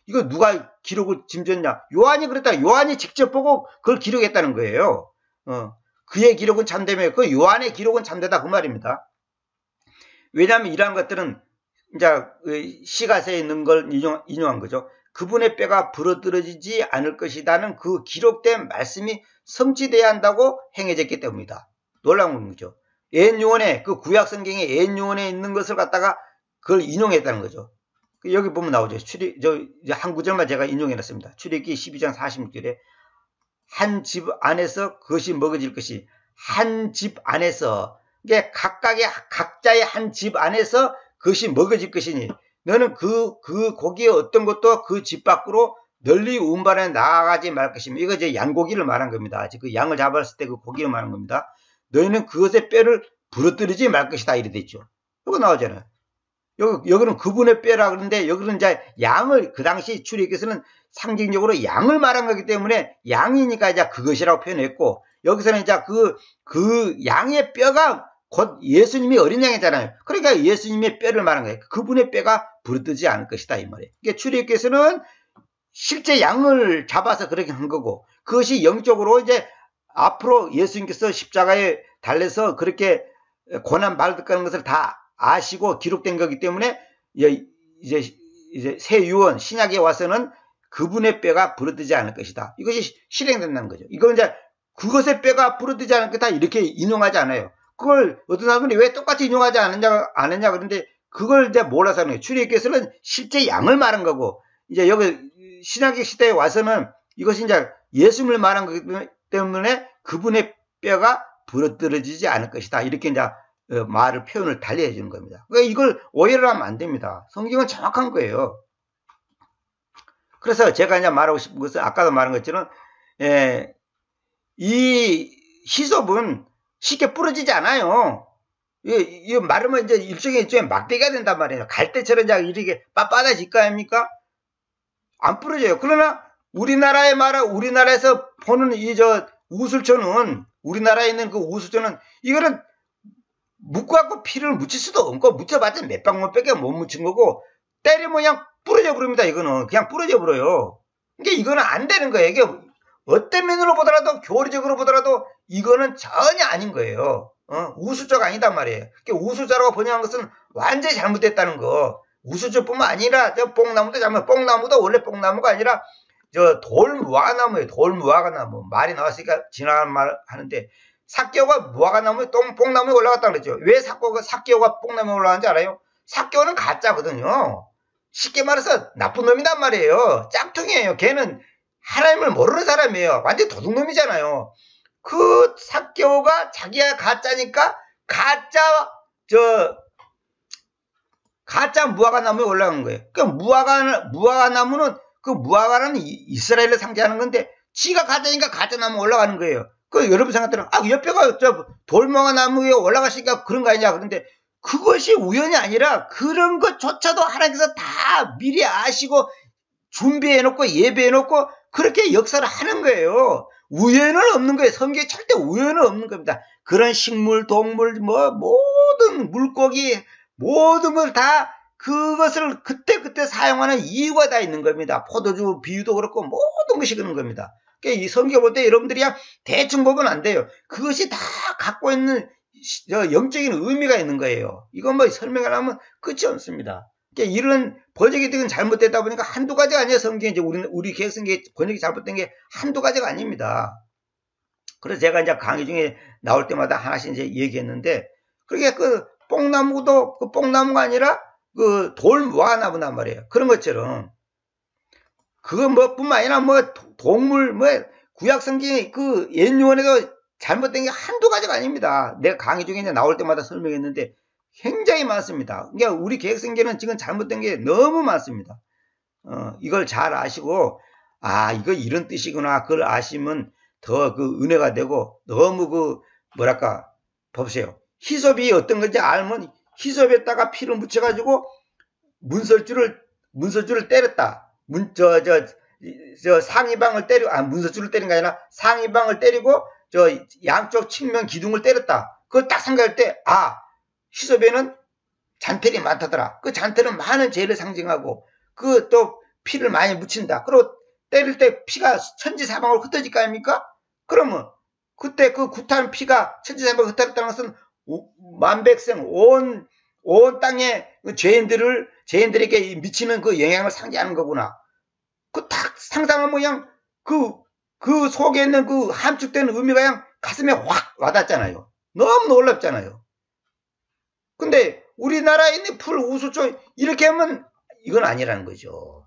이거 누가 기록을 짐졌냐? 요한이 그랬다. 요한이 직접 보고 그걸 기록했다는 거예요. 그의 기록은 참되며 그 요한의 기록은 참되다 그 말입니다. 왜냐하면 이러한 것들은 이제 시가서에 있는 걸 인용한 거죠. 그분의 뼈가 부러뜨려지지 않을 것이라는 그 기록된 말씀이 성취돼야 한다고 행해졌기 때문이다. 놀라운 거죠. 옛요원에 그 구약 성경에 옛요원에 있는 것을 갖다가 그걸 인용했다는 거죠. 여기 보면 나오죠. 한 구절만 제가 인용해놨습니다. 출애굽기 12장 46절에 한 집 안에서 그것이 먹어질 것이 한 집 안에서 이게 각자의 한 집 안에서 그것이 먹어질 것이니 너는 그 고기의 어떤 것도 그 집 밖으로 널리 운반해 나가지 말 것이며 이거 이제 양고기를 말한 겁니다. 그 양을 잡았을 때 그 고기를 말한 겁니다. 너희는 그것의 뼈를 부러뜨리지 말 것이다 이래 됐죠. 이거 나오잖아요. 여기는 그분의 뼈라 그러는데 여기는 이제 양을 그 당시 출애굽에서는 상징적으로 양을 말한 거기 때문에 양이니까 이제 그것이라고 표현했고 여기서는 이제 그 양의 뼈가 곧 예수님이 어린 양이잖아요. 그러니까 예수님의 뼈를 말한 거예요. 그분의 뼈가 부러뜨리지 않을 것이다 이 말이에요. 그러니까 출애굽에서는 실제 양을 잡아서 그렇게 한 거고 그것이 영적으로 이제 앞으로 예수님께서 십자가에 달려서 그렇게 고난 받을 거는 것을 다 아시고 기록된 거기 때문에 이제 새 유언 신약에 와서는 그분의 뼈가 부러뜨리지 않을 것이다. 이것이 실행된다는 거죠. 이건 이제 그것의 뼈가 부러뜨리지 않을 것이다 이렇게 인용하지 않아요. 그걸 어떤 사람들이 왜 똑같이 인용하지 않느냐 그런데 그걸 이제 몰라서 하는 거예요. 출애굽에서는 실제 양을 말한 거고 이제 여기 신약의 시대에 와서는 이것이 이제 예수님을 말한 거기 때문에 그분의 뼈가 부러뜨려지지 않을 것이다. 이렇게 이제 표현을 달리 해주는 겁니다. 그러니까 이걸 오해를 하면 안 됩니다. 성경은 정확한 거예요. 그래서 제가 이제 말하고 싶은 것은 아까도 말한 것처럼 이 히솝은 쉽게 부러지지 않아요. 이 마르면 이제 일종의 막대기가 된단 말이에요. 갈대처럼 이제 이렇게 빳빳해질 거 아닙니까? 안 부러져요. 그러나 우리나라에서 보는 우술초는 우리나라에 있는 그 우술초는 이거는 묶어갖고 피를 묻힐 수도 없고 묻혀봤자 몇 방울밖에 못 묻힌 거고 때리면 그냥 부러져 버립니다. 이거는 그냥 부러져 버려요. 그러니까 이거는 안 되는 거예요. 이게 어떤 면으로 보더라도 교리적으로 보더라도 이거는 전혀 아닌 거예요. 우수자가 아니단 말이에요. 그러니까 우수자라고 번역한 것은 완전히 잘못됐다는 거. 우수자뿐만 아니라 뽕나무도 잘못. 뽕나무도 원래 뽕나무가 아니라 돌무화과나무예요. 돌무화과나무. 말이 나왔으니까 지나가는 말 하는데 삭개오가 무화과나무에 뽕나무에 올라갔다 그랬죠. 왜 삭개오가 뽕나무에 올라가는지 알아요? 삭개오는 가짜거든요. 쉽게 말해서 나쁜 놈이란 말이에요. 짝퉁이에요. 걔는 하나님을 모르는 사람이에요. 완전 도둑놈이잖아요. 그 삭개오가 자기가 가짜니까 가짜 가짜 무화과 나무에 올라간 거예요. 그러니까 무화과 나무는 그 무화과는 이스라엘을 상징하는 건데 지가 가짜니까 가짜 나무 올라가는 거예요. 그 여러분 생각들은 옆에가 돌무화과 나무 위에 올라가시니까 그런 거 아니냐. 그런데 그것이 우연이 아니라 그런 것조차도 하나님께서 다 미리 아시고 준비해놓고 예배해놓고 그렇게 역사를 하는 거예요. 우연은 없는 거예요. 성경에 절대 우연은 없는 겁니다. 그런 식물, 동물, 모든 물고기, 모든 걸 다 그것을 그때그때 사용하는 이유가 다 있는 겁니다. 포도주 비유도 그렇고 모든 것이 그런 겁니다. 그러니까 이 성경 볼 때 여러분들이 대충 보면 안 돼요. 그것이 다 갖고 있는 영적인 의미가 있는 거예요. 이건 설명하려면 끝이 없습니다. 그러니까 이런 번역이 되게 잘못됐다 보니까 한두 가지가 아니에요. 성경에 이제 우리 개혁성경 번역이 잘못된 게 한두 가지가 아닙니다. 그래서 제가 이제 강의 중에 나올 때마다 하나씩 이제 얘기했는데, 그러니까 그 뽕나무도 그 뽕나무가 아니라 그 돌무화과나무란 말이에요. 그런 것처럼 그거 뿐만 아니라 동물 구약 성경의 그 옛 유언에도 잘못된 게 한두 가지가 아닙니다. 내가 강의 중에 이제 나올 때마다 설명했는데 굉장히 많습니다. 그러니까 우리 개혁성경은 지금 잘못된 게 너무 많습니다. 이걸 잘 아시고 이거 이런 뜻이구나. 그걸 아시면 더 그 은혜가 되고 너무 보세요. 히솝이 어떤 건지 알면 히솝에다가 피를 묻혀가지고 문설주를 때렸다. 상위방을 문설주를 때린 게 아니라 상위방을 때리고 양쪽 측면 기둥을 때렸다. 그걸 딱 생각할 때 히솝에는 잔털이 많다더라. 그 잔털은 많은 죄를 상징하고 그 또 피를 많이 묻힌다. 그리고 때릴 때 피가 천지사방으로 흩어질 거 아닙니까? 그러면 그때 그 구타한 피가 천지사방으로 흩어졌다는 것은 만백성 온 땅의 죄인들에게 미치는 그 영향을 상징하는 거구나. 그 딱 상상한 모양 그 속에 있는 그 함축된 의미가 그냥 가슴에 확 와닿잖아요. 너무 놀랍잖아요. 근데 우리나라에 있는 풀, 우수초 이렇게 하면 이건 아니라는 거죠.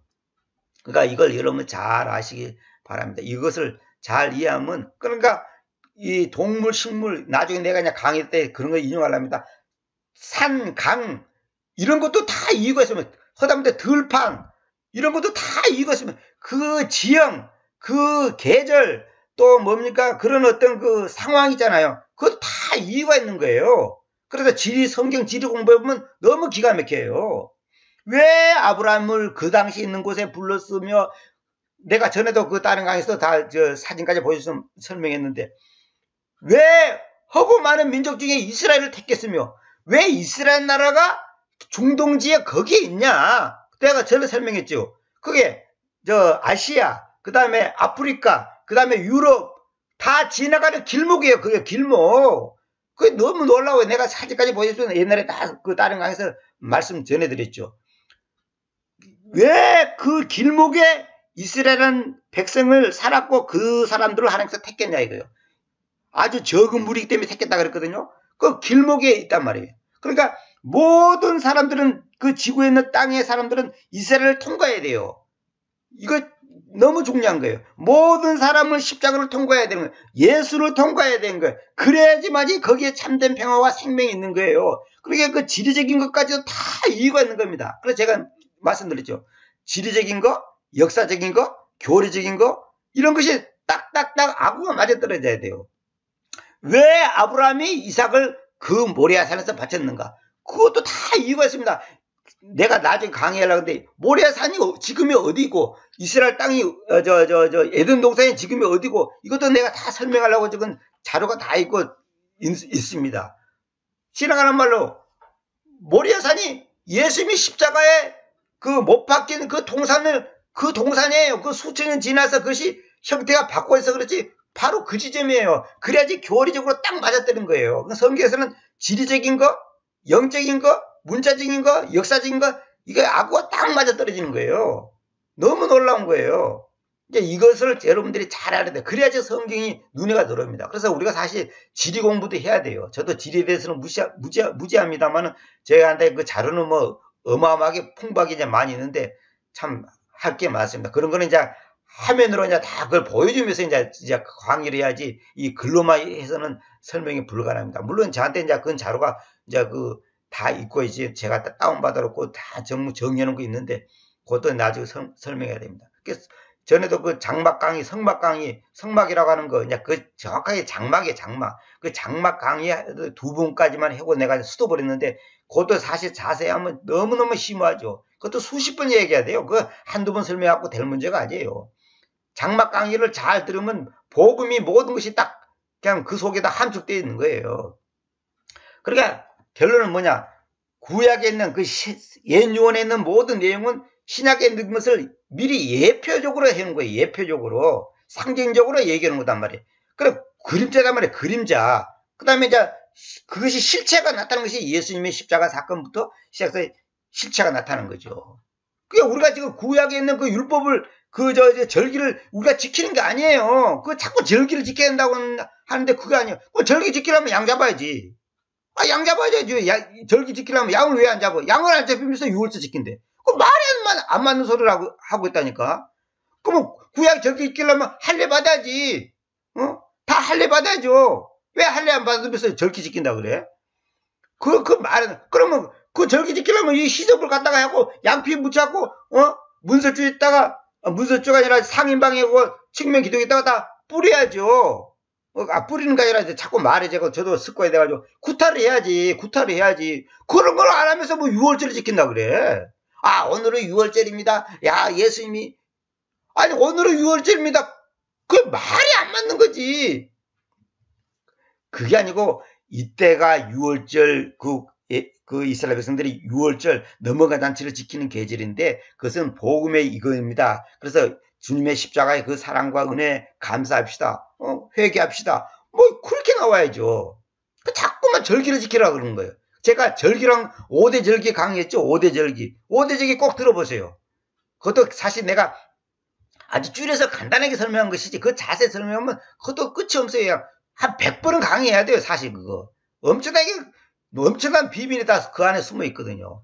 그러니까 이걸 여러분 잘 아시기 바랍니다. 이것을 잘 이해하면, 그러니까 이 동물, 식물, 나중에 내가 그냥 강의 때 그런 거 인용하랍니다. 산, 강 이런 것도 다 이유가 있으면, 허다못해 들판 이런 것도 다 이유가 있으면 그 지형, 그 계절 또 뭡니까 그런 어떤 그 상황 있잖아요. 그것도 다 이유가 있는 거예요. 그래서 성경 지리 공부해보면 너무 기가 막혀요. 왜 아브라함을 그 당시 있는 곳에 불렀으며, 내가 전에도 그 다른 강의에서 다 사진까지 보여줘서 설명했는데, 왜 허구 많은 민족 중에 이스라엘을 택했으며 왜 이스라엘 나라가 중동지에 거기에 있냐. 내가 전에 설명했죠. 그게 아시아, 그 다음에 아프리카, 그 다음에 유럽 다 지나가는 길목이에요. 그게 길목. 그게 너무 놀라워요. 내가 사진까지 보여주는 옛날에 다 그 다른 강에서 말씀 전해드렸죠. 왜 그 길목에 이스라엘은 백성을 살았고 그 사람들을 하나님께서 택했냐 이거예요. 아주 적은 무리이기 때문에 택했다 그랬거든요. 그 길목에 있단 말이에요. 그러니까 모든 사람들은, 그 지구에 있는 땅의 사람들은 이스라엘을 통과해야 돼요. 이거 너무 중요한 거예요. 모든 사람은 십자가를 통과해야 되는 거예요. 예수를 통과해야 되는 거예요. 그래야지만이 거기에 참된 평화와 생명이 있는 거예요. 그러니까 그 지리적인 것까지도 다 이유가 있는 겁니다. 그래서 제가 말씀드렸죠. 지리적인 거, 역사적인 거, 교리적인 거, 이런 것이 딱딱딱 아구가 맞아떨어져야 돼요. 왜 아브라함이 이삭을 그 모리아산에서 바쳤는가? 그것도 다 이유가 있습니다. 내가 나중에 강의하려고 하는데, 모리아산이 지금이 어디고, 이스라엘 땅이 에덴 동산이 지금이 어디고, 이것도 내가 다 설명하려고 지금 자료가 다 있습니다. 지나가는 말로 모리아산이 예수님이 십자가에 그 못 박힌 그 동산이에요. 그 수천 년 지나서 그것이 형태가 바꿔서 그렇지 바로 그 지점이에요. 그래야지 교리적으로 딱 맞아뜨는 거예요. 성경에서는 지리적인 거, 영적인 거, 문자적인 거, 역사적인 거, 이게 아구가 딱 맞아떨어지는 거예요. 너무 놀라운 거예요. 이제 이것을 여러분들이 잘 알아야 돼요. 그래야지 성경이 눈에가 들어옵니다. 그래서 우리가 사실 지리 공부도 해야 돼요. 저도 지리에 대해서는 무지합니다만 저희한테 그 자료는 어마어마하게 풍부하게 이제 많이 있는데 참 할 게 많습니다. 그런 거는 이제 화면으로 이제 다 그걸 보여주면서 이제 강의를 해야지 이 글로만 해서는 설명이 불가능합니다. 물론 저한테 이제 그건 자료가 이제 다 있고, 이제 제가 다운받아놓고 다 정리해놓은 거 있는데, 그것도 나중에 설명해야 됩니다. 전에도 그 장막 강의, 성막이라고 하는 거, 그냥 그 정확하게 장막이에요, 장막. 그 장막 강의 2번까지만 하고 내가 수도버렸는데, 그것도 사실 자세히 하면 너무너무 심오하죠. 그것도 수십 번 얘기해야 돼요. 그 한두 번 설명하고 될 문제가 아니에요. 장막 강의를 잘 들으면 복음이 모든 것이 딱 그냥 그 속에다 함축되어 있는 거예요. 그러니까 결론은 뭐냐? 구약에 있는 그 옛 유언에 있는 모든 내용은 신약에 있는 것을 미리 예표적으로 해놓은 거예요. 예표적으로. 상징적으로 얘기하는 거단 말이에요. 그래, 그림자단 말이에요. 그림자. 그 다음에 이제 그것이 실체가 나타나는 것이 예수님의 십자가 사건부터 시작해서 실체가 나타나는 거죠. 그러니까 우리가 지금 구약에 있는 그 율법을 절기를 우리가 지키는 게 아니에요. 그 자꾸 절기를 지켜야 된다고 하는데 그게 아니에요. 그 절기 지키려면 양 잡아야지. 양 잡아야지. 절기 지키려면 양을 왜 안 잡아? 양을 안 잡으면서 유월절 지킨대. 그 말이 안 맞는 소리를 하고 있다니까. 그럼 구약 절기 지키려면 할례 받아야지. 다 할례 받아야죠. 왜 할례 안 받으면서 절기 지킨다 그래? 그 말은, 그러면 그 절기 지키려면 이 희접을 갖다가 하고 양피 묻혀갖고, 문설주가 아니라 상인방에 측면 기둥에다가 다 뿌려야죠. 뿌리는 게 아니라 자꾸 말해. 저도 습관이 돼가지고 구타를 해야지. 그런 걸 안 하면서 뭐 유월절을 지킨다 그래. 오늘은 유월절입니다. 야, 예수님이. 아니, 오늘은 유월절입니다. 그 말이 안 맞는 거지. 그게 아니고, 이때가 유월절, 그 이스라엘 백성들이 유월절 넘어가 잔치를 지키는 계절인데, 그것은 복음의 이거입니다. 그래서 주님의 십자가의 그 사랑과 은혜 감사합시다. 회개합시다. 뭐, 그렇게 나와야죠. 자꾸만 절기를 지키라 그러는 거예요. 제가 절기랑 5대 절기 강의했죠. 5대 절기. 5대 절기 꼭 들어보세요. 그것도 사실 내가 아주 줄여서 간단하게 설명한 것이지, 그 자세히 설명하면 그것도 끝이 없어요. 한 100번은 강의해야 돼요, 사실 그거. 엄청난 비밀이 다 그 안에 숨어 있거든요.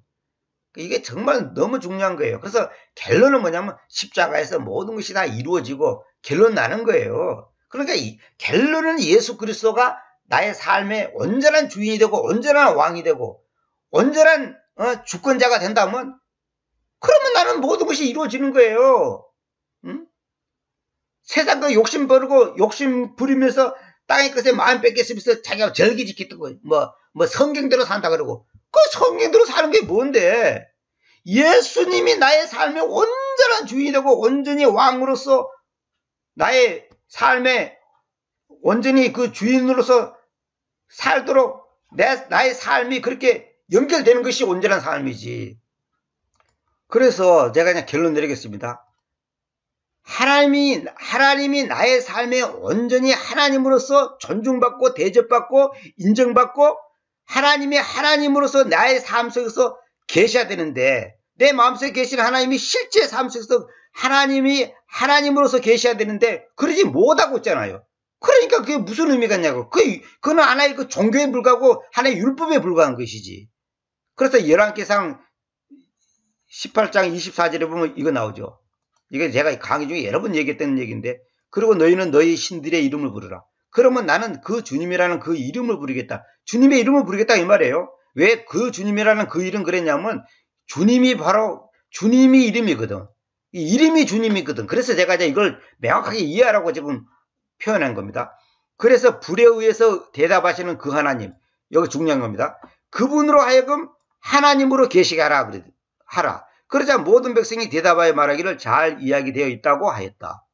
이게 정말 너무 중요한 거예요. 그래서 결론은 뭐냐면 십자가에서 모든 것이 다 이루어지고 결론 나는 거예요. 그러니까 결론은 예수 그리스도가 나의 삶의 온전한 주인이 되고 온전한 왕이 되고 온전한 주권자가 된다면, 그러면 나는 모든 것이 이루어지는 거예요. 세상 그 욕심 부리면서 땅의 것에 마음 뺏겼으면서 자기가 절기 지켰던 거, 뭐 성경대로 산다 그러고, 그 성경대로 사는 게 뭔데? 예수님이 나의 삶의 온전한 주인이 되고 온전히 왕으로서 나의 삶에 온전히 그 주인으로서 살도록 나의 삶이 그렇게 연결되는 것이 온전한 삶이지. 그래서 제가 그냥 결론 내리겠습니다. 하나님이 나의 삶에 온전히 하나님으로서 존중받고 대접받고 인정받고 하나님이 하나님으로서 나의 삶 속에서 계셔야 되는데, 내 마음속에 계시는 하나님이 실제 삶 속에서 하나님이 하나님으로서 계셔야 되는데 그러지 못하고 있잖아요. 그러니까 그게 무슨 의미가 있냐고. 그건 하나의 그 종교에 불과하고 하나의 율법에 불과한 것이지. 그래서 열왕기상 18장 24절에 보면 이거 나오죠. 이게 제가 강의 중에 여러 번 얘기했던 얘기인데, 그리고 너희는 너희 신들의 이름을 부르라. 그러면 나는 그 주님이라는 그 이름을 부르겠다. 주님의 이름을 부르겠다 이 말이에요. 왜 그 주님이라는 그 이름 그랬냐면, 주님이 바로 주님이 이름이거든. 이 이름이 주님이거든. 그래서 제가 이제 이걸 명확하게 이해하라고 지금 표현한 겁니다. 그래서 불에 의해서 대답하시는 그 하나님, 여기 중요한 겁니다. 그분으로 하여금 하나님으로 계시게 하라. 그러자 모든 백성이 대답하여 말하기를 잘 이야기되어 있다고 하였다.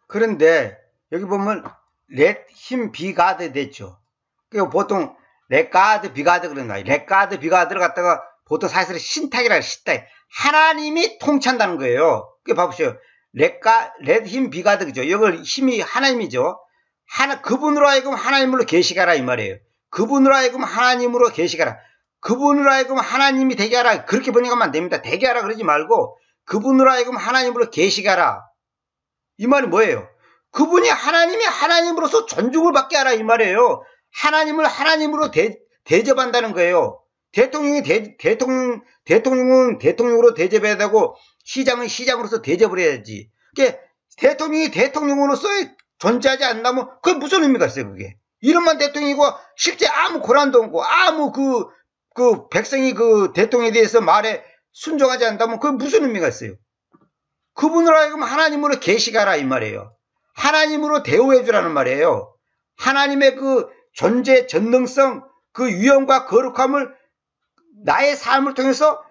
그런데 여기 보면 let him be God 됐죠. 그리고 보통 let God be God 그런 거예요. let God be God를 갖다가 보통 사실은 신탁이라 신탁. 하나님이 통치한다는 거예요. 그 봐보세요. let him be God 그죠. 여기 힘이 하나님이죠. 그분으로 하여금 하나님으로 계시게 하라 이 말이에요. 그분으로 하여금 하나님으로 계시게 하라. 그분으로 하여금 하나님이 되게 하라. 그렇게 번역하면 안 됩니다. 되게 하라 그러지 말고 그분으로 하여금 하나님으로 계시게 하라. 이 말이 뭐예요? 그분이 하나님이 하나님으로서 존중을 받게 하라 이 말이에요. 하나님을 하나님으로 대접한다는 거예요. 대통령은 대통령으로 대접해야 되고 시장은 시장으로서 대접을 해야지. 그게 대통령이 대통령으로서 존재하지 않는다면 그게 무슨 의미가 있어요 그게. 이름만 대통령이고 실제 아무 권한도 없고 아무 그 그 백성이 그 대통령에 대해서 말에 순종하지 않는다면 그게 무슨 의미가 있어요? 그분을 하여금 하나님으로 계시가라 이 말이에요. 하나님으로 대우해 주라는 말이에요. 하나님의 그 존재, 전능성, 그 위엄과 거룩함을 나의 삶을 통해서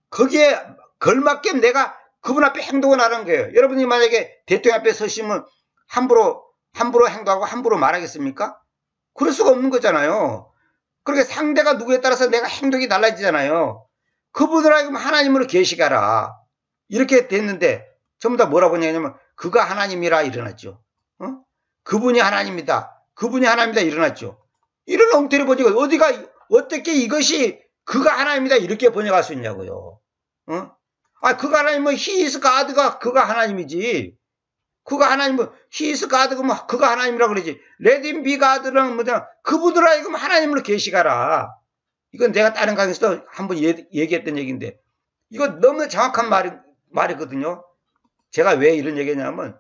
거기에 걸맞게 내가 그분 앞에 행동을 하는 거예요. 여러분이 만약에 대통령 앞에 서시면 함부로 행동하고 함부로 말하겠습니까? 그럴 수가 없는 거잖아요. 그렇게 상대가 누구에 따라서 내가 행동이 달라지잖아요. 그분을 하여금 하나님으로 계시가라. 이렇게 됐는데 전부 다 뭐라고 하냐면 그가 하나님이라 일어났죠. 그분이 하나님이다. 그분이 하나님이다 일어났죠. 이런 엉터리 번역 어떻게 이것이 그가 하나님이다 이렇게 번역할 수 있냐고요. 그가 하나님은 He is God가 그가 하나님이지. 그가 하나님은 He is God가 뭐 그가 하나님이라 그러지. Let him be God는 뭐냐 그분들 하여금 하나님으로 계시가라. 이건 내가 다른 강의에서도 한번 얘기했던 얘기인데 이거 너무 정확한 말이거든요. 제가 왜 이런 얘기냐면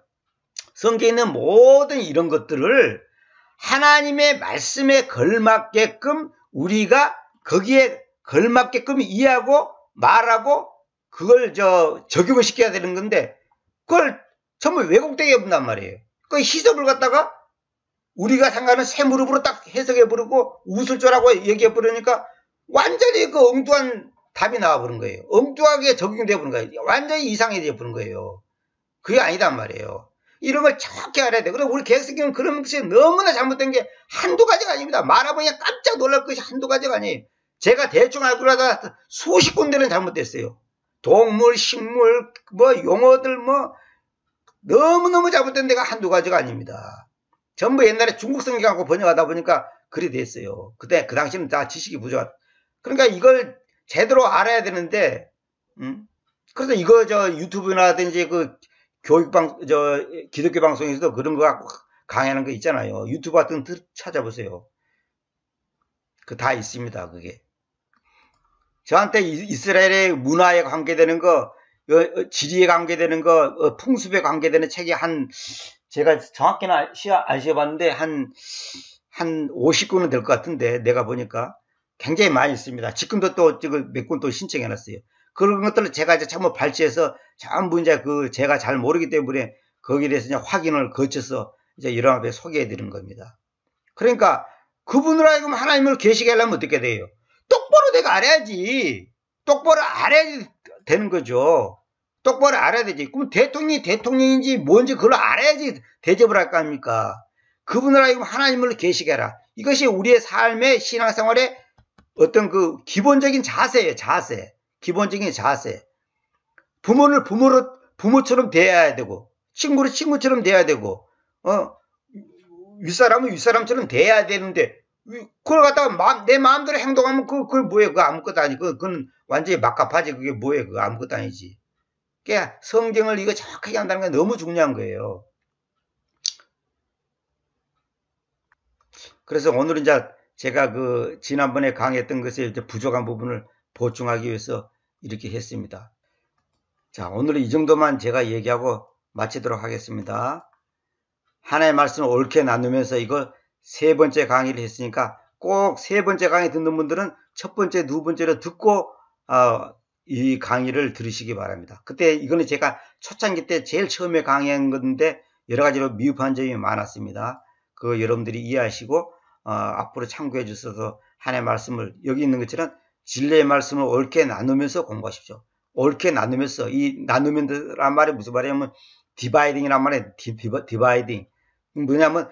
성경에 있는 모든 이런 것들을 하나님의 말씀에 걸맞게끔 우리가 거기에 걸맞게끔 이해하고 말하고 그걸 적용을 시켜야 되는 건데 그걸 전부 왜곡되게 본단 말이에요. 그 희석을 갖다가 우리가 생각하는 새 무릎으로 딱 해석해 버리고 웃을 줄 알고 얘기해 버리니까 완전히 그 엉뚱한 답이 나와 버린 거예요. 엉뚱하게 적용돼 버린 거예요. 완전히 이상해져 버린 거예요. 그게 아니단 말이에요. 이런 걸 정확히 알아야 돼. 그리고 우리 개혁성경은 그런 것이 너무나 잘못된 게 한두 가지가 아닙니다. 말하면 깜짝 놀랄 것이 한두 가지가 아니에요. 제가 대충 알고 하다가 수십 군데는 잘못됐어요. 동물, 식물, 뭐 용어들 뭐 너무너무 잘못된 데가 한두 가지가 아닙니다. 전부 옛날에 중국 성경하고 번역하다 보니까 그리 됐어요. 그때 그 당시는 다 지식이 부족하다. 그러니까 이걸 제대로 알아야 되는데 그래서 이거 유튜브나든지 그 기독교 방송에서도 그런 거 갖고 강의하는 거 있잖아요. 유튜브 같은 거 찾아보세요. 그 다 있습니다. 그게. 저한테 이스라엘의 문화에 관계되는 거, 지리에 관계되는 거, 풍습에 관계되는 책이 제가 정확히는 안 씌워봤는데 한 50권은 될 것 같은데 내가 보니까 굉장히 많이 있습니다. 지금도 또 몇 권 또 신청해놨어요. 그런 것들을 제가 이제 전부 발췌해서 전부 이제 제가 잘 모르기 때문에 거기에 대해서 이제 확인을 거쳐서 이제 여러분 앞에 소개해 드리는 겁니다. 그러니까 그분을 하여금 하나님을 계시게 하려면 어떻게 돼요? 똑바로 내가 알아야지. 똑바로 알아야 되는 거죠. 똑바로 알아야 되지. 그럼 대통령인지 뭔지 그걸 알아야지 대접을 할 거 아닙니까? 그분을 하여금 하나님을 계시게 하라. 이것이 우리의 삶의 신앙생활의 어떤 그 기본적인 자세예요. 기본적인 자세. 부모를 부모처럼 대해야 되고, 친구를 친구처럼 대해야 되고, 윗사람은 윗사람처럼 대해야 되는데, 그걸 갖다가 내 마음대로 행동하면 그걸 뭐예요? 그거 아무것도 아니고, 그건 완전히 막가파지. 그게 뭐예요? 그거 아무것도 아니지. 그러니까 성경을 이거 정확하게 한다는 게 너무 중요한 거예요. 그래서 오늘은 이제 제가 지난번에 강의했던 것에 이제 부족한 부분을 보충하기 위해서 이렇게 했습니다. 자, 오늘은 이 정도만 제가 얘기하고 마치도록 하겠습니다. 하나의 말씀을 옳게 나누면서 이거 세 번째 강의를 했으니까 꼭 세 번째 강의 듣는 분들은 첫 번째, 두 번째로 듣고 이 강의를 들으시기 바랍니다. 그때 이거는 제가 초창기 때 제일 처음에 강의한 건데 여러 가지로 미흡한 점이 많았습니다. 그거 여러분들이 이해하시고 앞으로 참고해 주셔서 하나의 말씀을 여기 있는 것처럼 진리의 말씀을 옳게 나누면서 공부하십시오. 옳게 나누면서 이 나누면란 말이 무슨 말이냐면 디바이딩이란 말이에요. 디바이딩 뭐냐면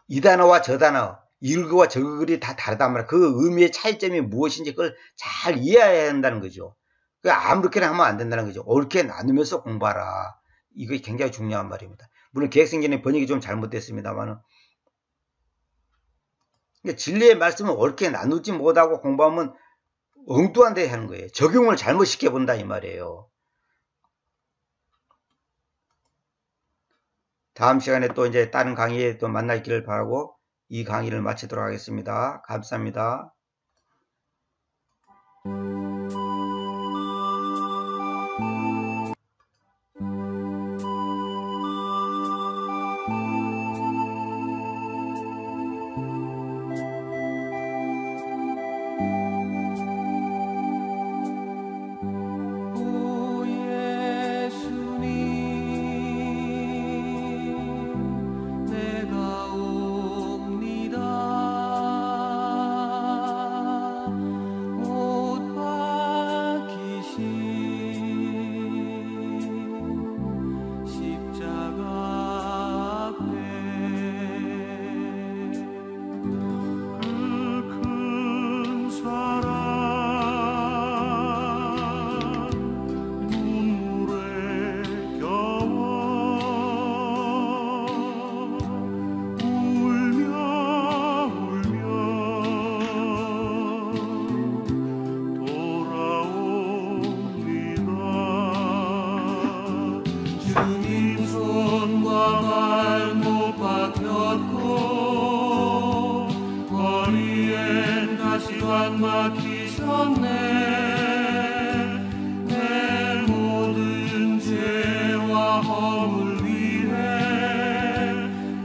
이 단어와 저 단어 이글과 저글이 다 다르단 말이에요. 그 의미의 차이점이 무엇인지 그걸 잘 이해해야 한다는 거죠. 아무렇게나 하면 안 된다는 거죠. 옳게 나누면서 공부하라. 이거 굉장히 중요한 말입니다. 물론 계획성경의 번역이 좀 잘못됐습니다만은 진리의 말씀을 옳게 나누지 못하고 공부하면 엉뚱한 데 하는 거예요. 적용을 잘못 시켜본다 이 말이에요. 다음 시간에 또 이제 다른 강의에 또 만나 있기를 바라고 이 강의를 마치도록 하겠습니다. 감사합니다. 맡기셨네. 내 모든 죄와 허물 위해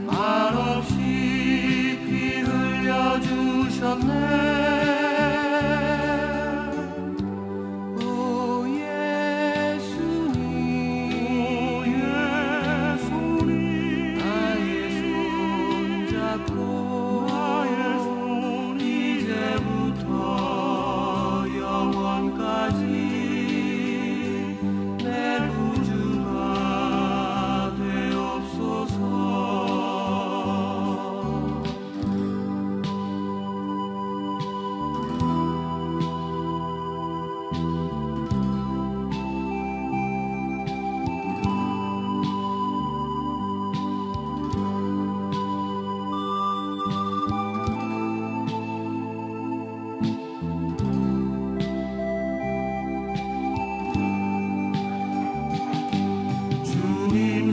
말없이 피 흘려주셨네.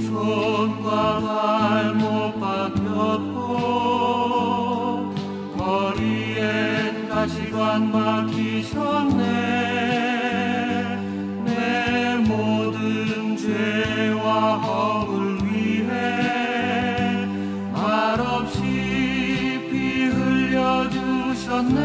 손과 발못 박혔고 머리엔 가시관 막히셨네. 내 모든 죄와 허물 위해 말없이 피 흘려주셨네.